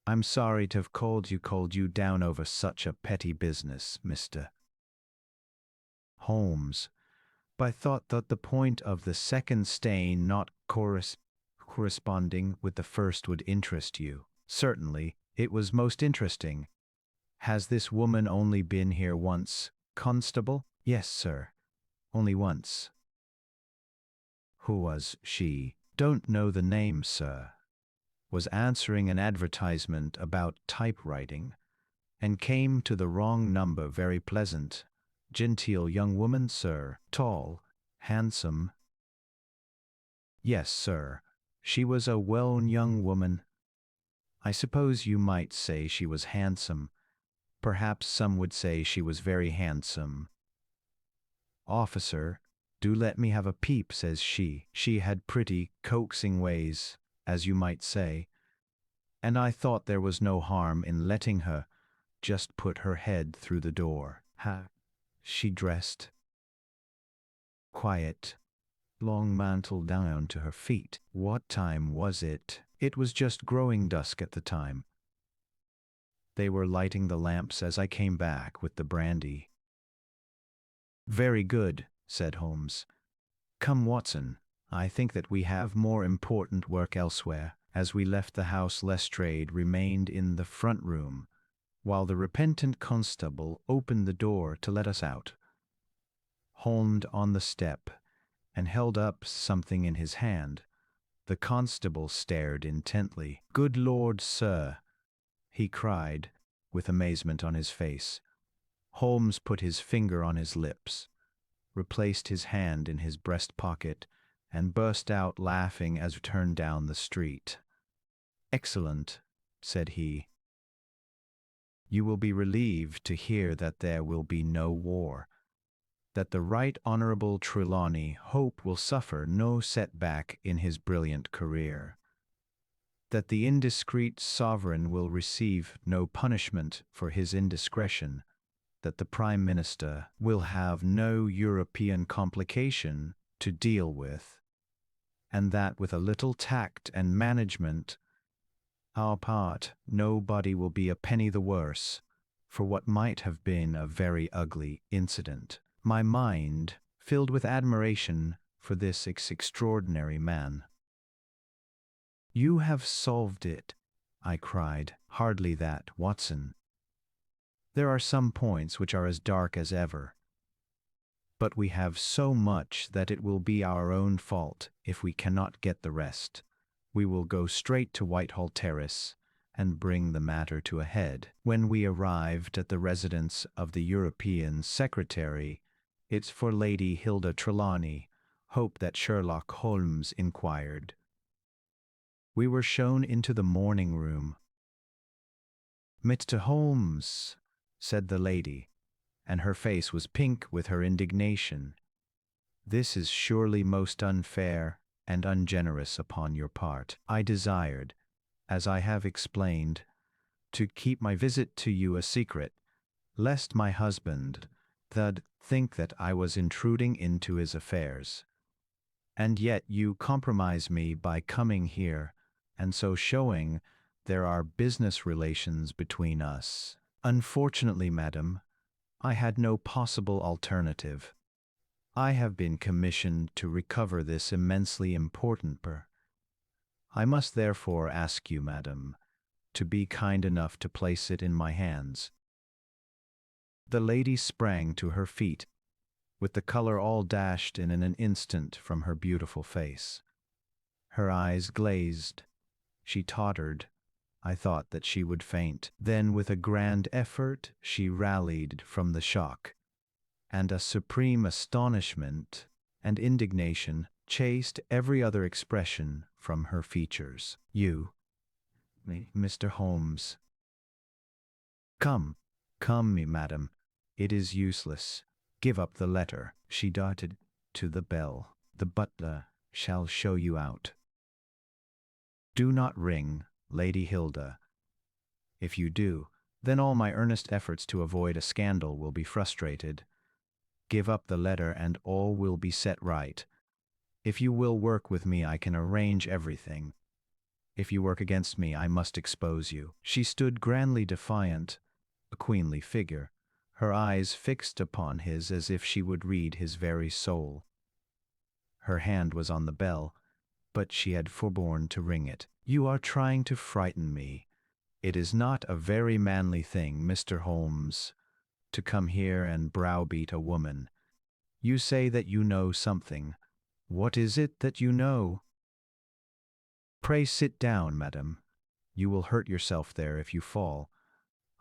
I'm sorry to have called you down over such a petty business, Mr. Holmes, but I thought that the point of the second stain not chorus. corresponding with the first would interest you. Certainly, it was most interesting. Has this woman only been here once, Constable? Yes, sir. Only once. Who was she? Don't know the name, sir. Was answering an advertisement about typewriting, and came to the wrong number. Very pleasant, genteel young woman, sir. Tall, handsome. Yes, sir. She was a well young woman. I suppose you might say she was handsome. Perhaps some would say she was very handsome. Officer, do let me have a peep, says she. She had pretty, coaxing ways, as you might say, and I thought there was no harm in letting her just put her head through the door. She dressed. Quiet. Long mantle down to her feet. What time was it? It was just growing dusk at the time. They were lighting the lamps as I came back with the brandy. Very good, said Holmes. Come, Watson, I think that we have more important work elsewhere. As we left the house, Lestrade remained in the front room, while the repentant constable opened the door to let us out. Holmes on the step, and held up something in his hand. The constable stared intently. Good Lord, sir, he cried, with amazement on his face. Holmes put his finger on his lips, replaced his hand in his breast pocket, and burst out laughing as we turned down the street. Excellent, said he. You will be relieved to hear that there will be no war, that the Right Honorable Trelawney Hope will suffer no setback in his brilliant career, that the indiscreet sovereign will receive no punishment for his indiscretion, that the Prime Minister will have no European complication to deal with, and that with a little tact and management, our part, nobody will be a penny the worse for what might have been a very ugly incident. My mind filled with admiration for this extraordinary man. You have solved it, I cried. Hardly that, Watson. There are some points which are as dark as ever. But we have so much that it will be our own fault if we cannot get the rest. We will go straight to Whitehall Terrace and bring the matter to a head. When we arrived at the residence of the European Secretary, it's for Lady Hilda Trelawney Hope that Sherlock Holmes inquired. We were shown into the morning room. Mr. Holmes, said the lady, and her face was pink with her indignation. This is surely most unfair and ungenerous upon your part. I desired, as I have explained, to keep my visit to you a secret, lest my husband thud think that I was intruding into his affairs. And yet you compromise me by coming here, and so showing there are business relations between us. Unfortunately, madam, I had no possible alternative. I have been commissioned to recover this immensely important I must therefore ask you, madam, to be kind enough to place it in my hands. The lady sprang to her feet, with the color all dashed in an instant from her beautiful face. Her eyes glazed. She tottered. I thought that she would faint. Then, with a grand effort, she rallied from the shock, and a supreme astonishment and indignation chased every other expression from her features. You, Mr. Holmes. Come, madam, it is useless. Give up the letter. She darted to the bell. The butler shall show you out. Do not ring, Lady Hilda. If you do, then all my earnest efforts to avoid a scandal will be frustrated. Give up the letter and all will be set right. If you will work with me, I can arrange everything. If you work against me, I must expose you. She stood grandly defiant, a queenly figure, her eyes fixed upon his as if she would read his very soul. Her hand was on the bell, but she had forborne to ring it. "You are trying to frighten me. It is not a very manly thing, Mr. Holmes, to come here and browbeat a woman. You say that you know something. What is it that you know?" "Pray sit down, madam. You will hurt yourself there if you fall.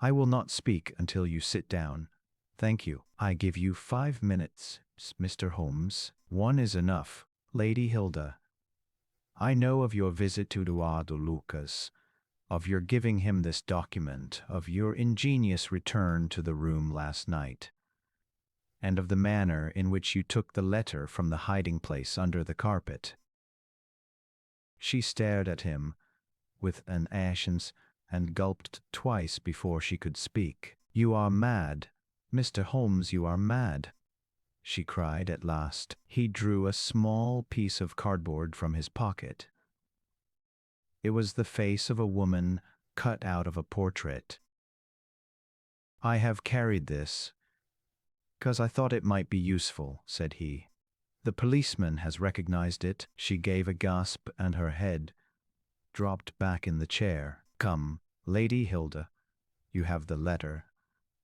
I will not speak until you sit down. Thank you. I give you 5 minutes, Mr. Holmes. One is enough. Lady Hilda, I know of your visit to Eduardo Lucas, of your giving him this document, of your ingenious return to the room last night, and of the manner in which you took the letter from the hiding place under the carpet." She stared at him with an asheness and gulped twice before she could speak. "You are mad, Mr. Holmes, you are mad," she cried at last. He drew a small piece of cardboard from his pocket. It was the face of a woman cut out of a portrait. "I have carried this, 'cause I thought it might be useful," said he. "The policeman has recognized it." She gave a gasp and her head dropped back in the chair. "Come, Lady Hilda, you have the letter.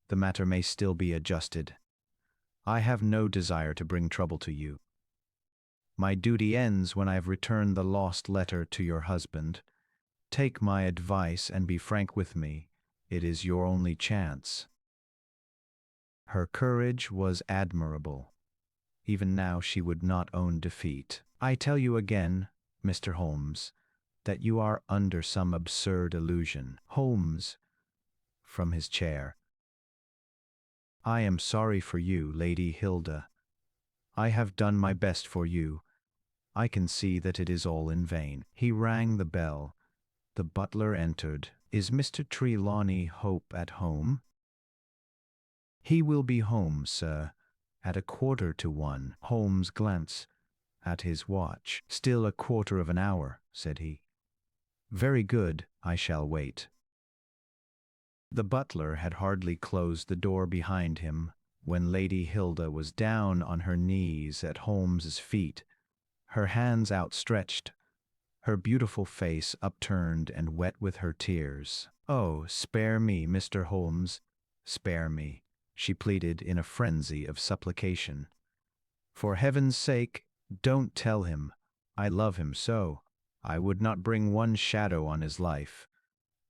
The matter may still be adjusted. I have no desire to bring trouble to you. My duty ends when I have returned the lost letter to your husband. Take my advice and be frank with me. It is your only chance." Her courage was admirable. Even now she would not own defeat. "I tell you again, Mr. Holmes, that you are under some absurd illusion." Holmes, from his chair. "I am sorry for you, Lady Hilda. I have done my best for you. I can see that it is all in vain." He rang the bell. The butler entered. "Is Mr. Trelawney Hope at home?" "He will be home, sir, at 1:15. Holmes glanced at his watch. "Still 1/4 said he. "Very good, I shall wait." The butler had hardly closed the door behind him when Lady Hilda was down on her knees at Holmes's feet, her hands outstretched, her beautiful face upturned and wet with her tears. "Oh, spare me, Mr. Holmes, spare me," she pleaded in a frenzy of supplication. "For heaven's sake, don't tell him. I love him so. I would not bring one shadow on his life,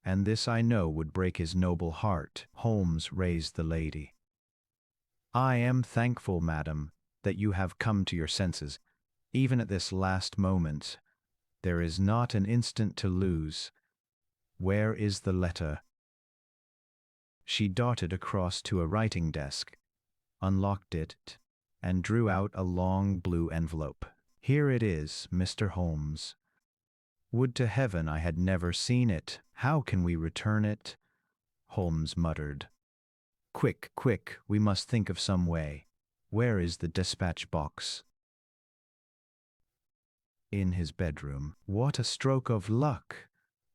and this I know would break his noble heart." Holmes raised the lady. "I am thankful, madam, that you have come to your senses. Even at this last moment, there is not an instant to lose. Where is the letter?" She darted across to a writing desk, unlocked it, and drew out a long blue envelope. "Here it is, Mr. Holmes. Would to heaven I had never seen it. How can we return it?" Holmes muttered. "Quick, quick, we must think of some way. Where is the dispatch box?" "In his bedroom." "What a stroke of luck!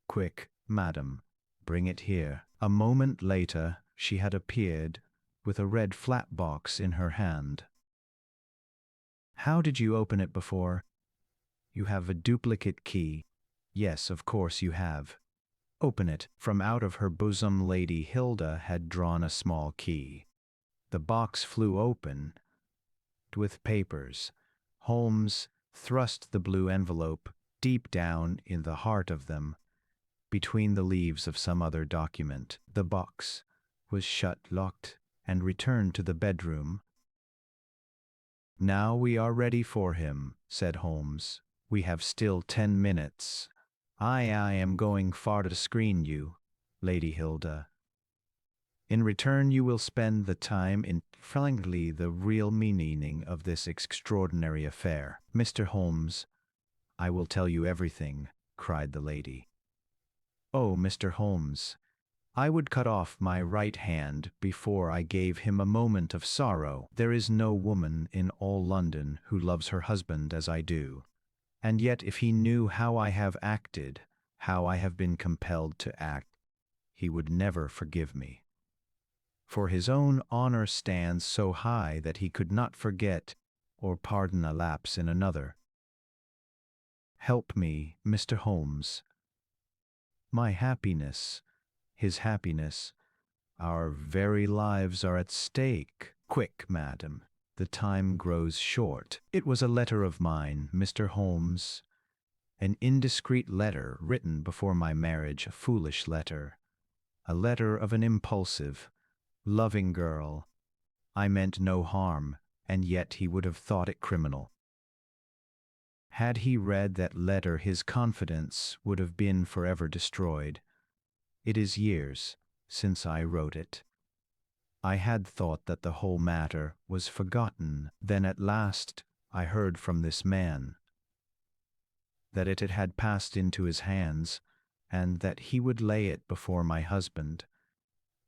Quick, madam, bring it here." A moment later she had appeared with a red flat box in her hand. "How did you open it before?" "You have a duplicate key." "Yes, of course you have." "Open it." From out of her bosom Lady Hilda had drawn a small key. The box flew open with papers. Holmes thrust the blue envelope deep down in the heart of them, between the leaves of some other document. The box was shut, locked, and returned to the bedroom. "Now we are ready for him," said Holmes. "We have still 10 minutes. I am going far to screen you, Lady Hilda. In return you will spend the time in telling the real meaning of this extraordinary affair." "Mr. Holmes, I will tell you everything," cried the lady. "Oh, Mr. Holmes, I would cut off my right hand before I gave him a moment of sorrow. There is no woman in all London who loves her husband as I do. And yet if he knew how I have acted, how I have been compelled to act, he would never forgive me. For his own honor stands so high that he could not forget or pardon a lapse in another. Help me, Mr. Holmes. My happiness, his happiness, our very lives are at stake. Quick, madam. The time grows short. It was a letter of mine, Mr. Holmes. An indiscreet letter written before my marriage, a foolish letter. A letter of an impulsive, loving girl. I meant no harm, and yet he would have thought it criminal. Had he read that letter, his confidence would have been forever destroyed. It is years since I wrote it. I had thought that the whole matter was forgotten. Then at last I heard from this man that it had passed into his hands, and that he would lay it before my husband.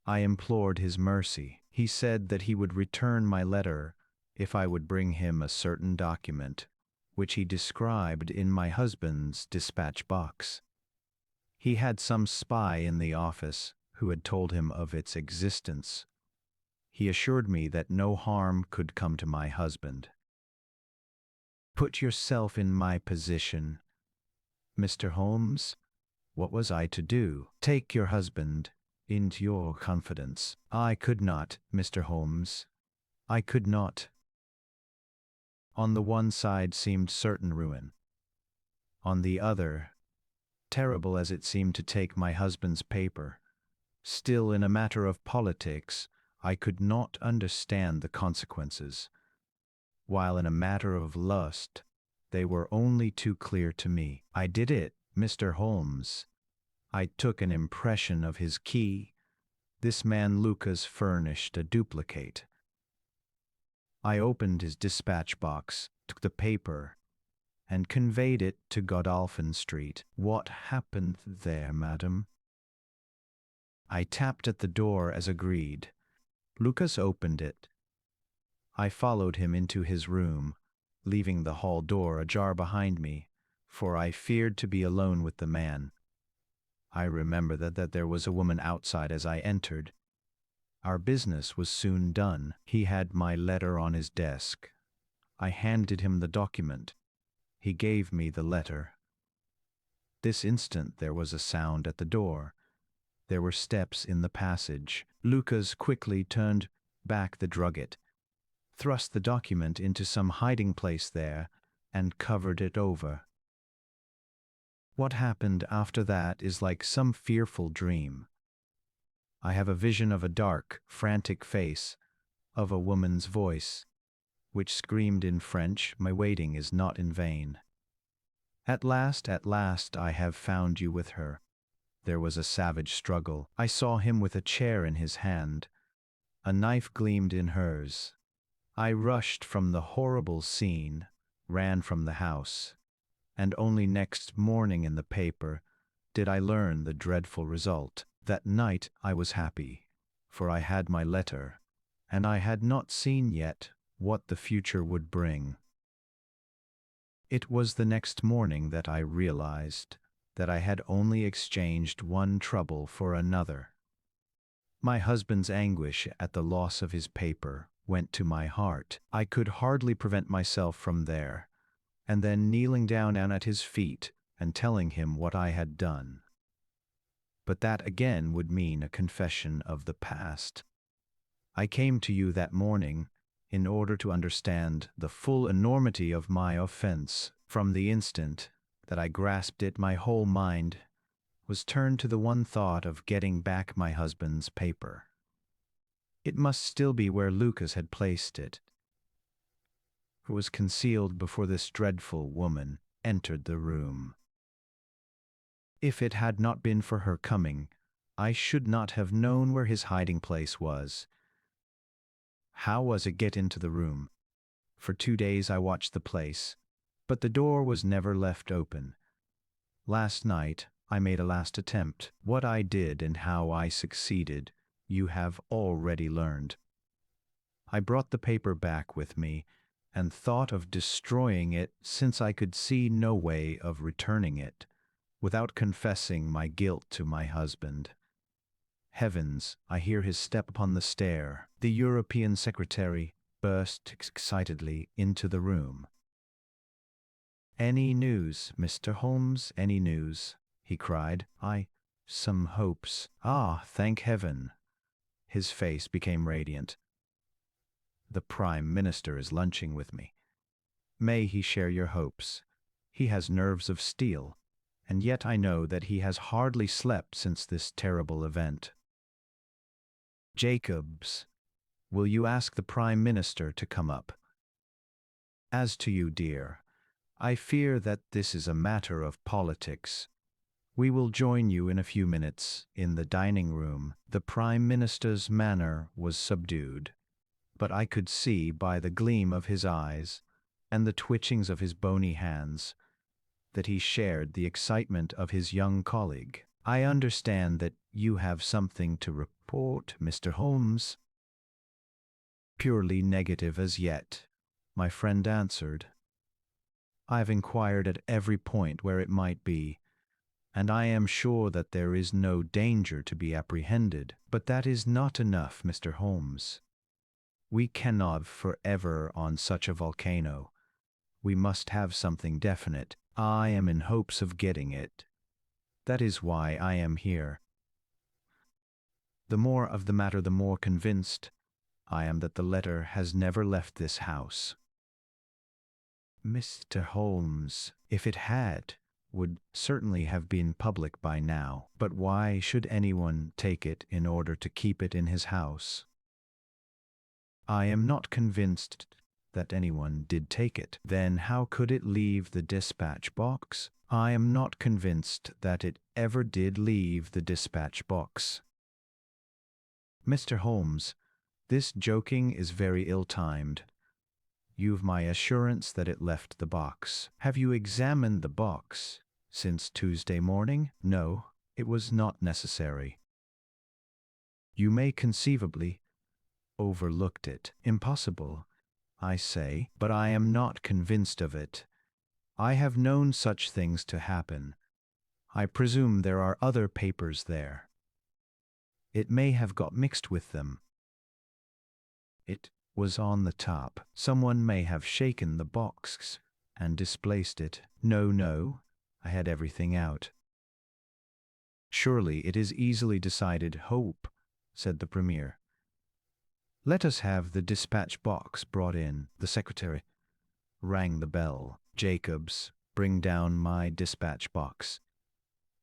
I implored his mercy. He said that he would return my letter if I would bring him a certain document, which he described in my husband's dispatch box. He had some spy in the office who had told him of its existence. He assured me that no harm could come to my husband. Put yourself in my position, Mr. Holmes. What was I to do? Take your husband into your confidence. I could not, Mr. Holmes. I could not. On the one side seemed certain ruin. On the other, terrible as it seemed to take my husband's paper, still in a matter of politics, I could not understand the consequences, while in a matter of lust, they were only too clear to me. I did it, Mr. Holmes. I took an impression of his key. This man Lucas furnished a duplicate. I opened his dispatch box, took the paper, and conveyed it to Godolphin Street. What happened there, madam? I tapped at the door as agreed. Lucas opened it. I followed him into his room, leaving the hall door ajar behind me, for I feared to be alone with the man. I remember that there was a woman outside as I entered. Our business was soon done. He had my letter on his desk. I handed him the document. He gave me the letter. This instant there was a sound at the door. There were steps in the passage. Lucas quickly turned back the drugget, thrust the document into some hiding place there, and covered it over. What happened after that is like some fearful dream. I have a vision of a dark, frantic face, of a woman's voice, which screamed in French, "My waiting is not in vain. At last, I have found you with her." There was a savage struggle. I saw him with a chair in his hand. A knife gleamed in hers. I rushed from the horrible scene, ran from the house, and only next morning in the paper did I learn the dreadful result. That night I was happy, for I had my letter, and I had not seen yet what the future would bring. It was the next morning that I realized that I had only exchanged one trouble for another. My husband's anguish at the loss of his paper went to my heart. I could hardly prevent myself from there, and then kneeling down at his feet and telling him what I had done. But that again would mean a confession of the past. I came to you that morning in order to understand the full enormity of my offense. From the instant that I grasped it, my whole mind was turned to the one thought of getting back my husband's paper. It must still be where Lucas had placed it. It was concealed before this dreadful woman entered the room. If it had not been for her coming, I should not have known where his hiding place was. How was it get into the room? For 2 days I watched the place, but the door was never left open. Last night I made a last attempt. What I did and how I succeeded, you have already learned. I brought the paper back with me and thought of destroying it, since I could see no way of returning it without confessing my guilt to my husband. Heavens, I hear his step upon the stair. The European secretary burst excitedly into the room. Any news, Mr. Holmes, any news? He cried. Some hopes. Ah, thank heaven. His face became radiant. The Prime Minister is lunching with me. May he share your hopes. He has nerves of steel, and yet I know that he has hardly slept since this terrible event. Jacobs, will you ask the Prime Minister to come up? As to you, dear, I fear that this is a matter of politics. We will join you in a few minutes in the dining room. The Prime Minister's manner was subdued, but I could see by the gleam of his eyes and the twitchings of his bony hands that he shared the excitement of his young colleague. I understand that you have something to report, Mr. Holmes. Purely negative as yet, my friend answered. I've inquired at every point where it might be, and I am sure that there is no danger to be apprehended. But that is not enough, Mr. Holmes. We cannot forever on such a volcano. We must have something definite. I am in hopes of getting it. That is why I am here. The more of the matter, the more convinced I am that the letter has never left this house. Mr. Holmes, if it had, would certainly have been public by now. But why should anyone take it in order to keep it in his house? I am not convinced that anyone did take it. Then how could it leave the dispatch box? I am not convinced that it ever did leave the dispatch box. Mr. Holmes, this joking is very ill-timed. You've my assurance that it left the box. Have you examined the box since Tuesday morning? No, it was not necessary. You may conceivably overlooked it. Impossible, I say, but I am not convinced of it. I have known such things to happen. I presume there are other papers there. It may have got mixed with them. It was on the top. Someone may have shaken the box and displaced it. No, I had everything out. Surely it is easily decided. Hope, said the Premier. Let us have the dispatch box brought in. The secretary rang the bell. Jacobs, bring down my dispatch box.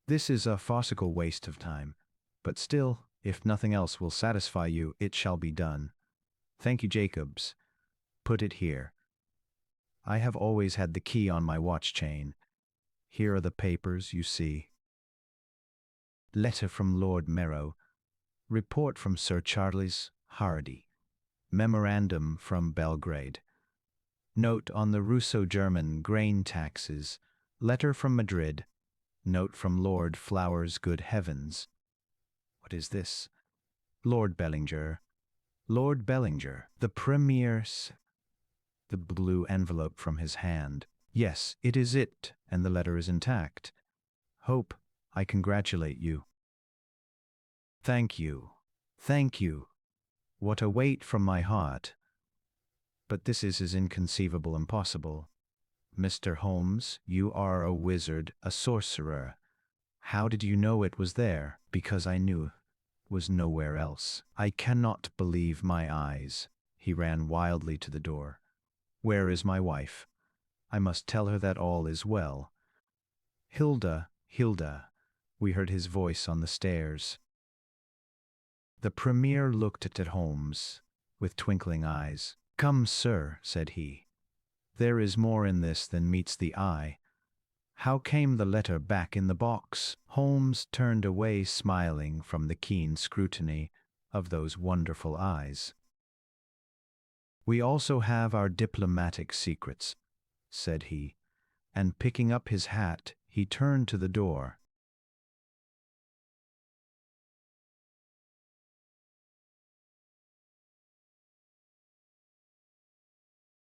This is a farcical waste of time, but still, if nothing else will satisfy you, it shall be done. Thank you, Jacobs. Put it here. I have always had the key on my watch chain. Here are the papers, you see. Letter from Lord Merrow. Report from Sir Charles Hardy. Memorandum from Belgrade. Note on the Russo-German grain taxes. Letter from Madrid. Note from Lord Flower's Good Heavens. What is this? Lord Bellinger. Lord Bellinger. The Premier's. The blue envelope from his hand. Yes, it is it, and the letter is intact. Hope, I congratulate you. Thank you. Thank you. What a weight from my heart. But this is as inconceivable impossible. Mr. Holmes, you are a wizard, a sorcerer. How did you know it was there? Because I knew it was nowhere else. I cannot believe my eyes. He ran wildly to the door. Where is my wife? I must tell her that all is well. Hilda, we heard his voice on the stairs. The Premier looked at Holmes with twinkling eyes. Come, sir, said he. There is more in this than meets the eye. How came the letter back in the box? Holmes turned away smiling from the keen scrutiny of those wonderful eyes. We also have our diplomatic secrets, said he, and picking up his hat, he turned to the door.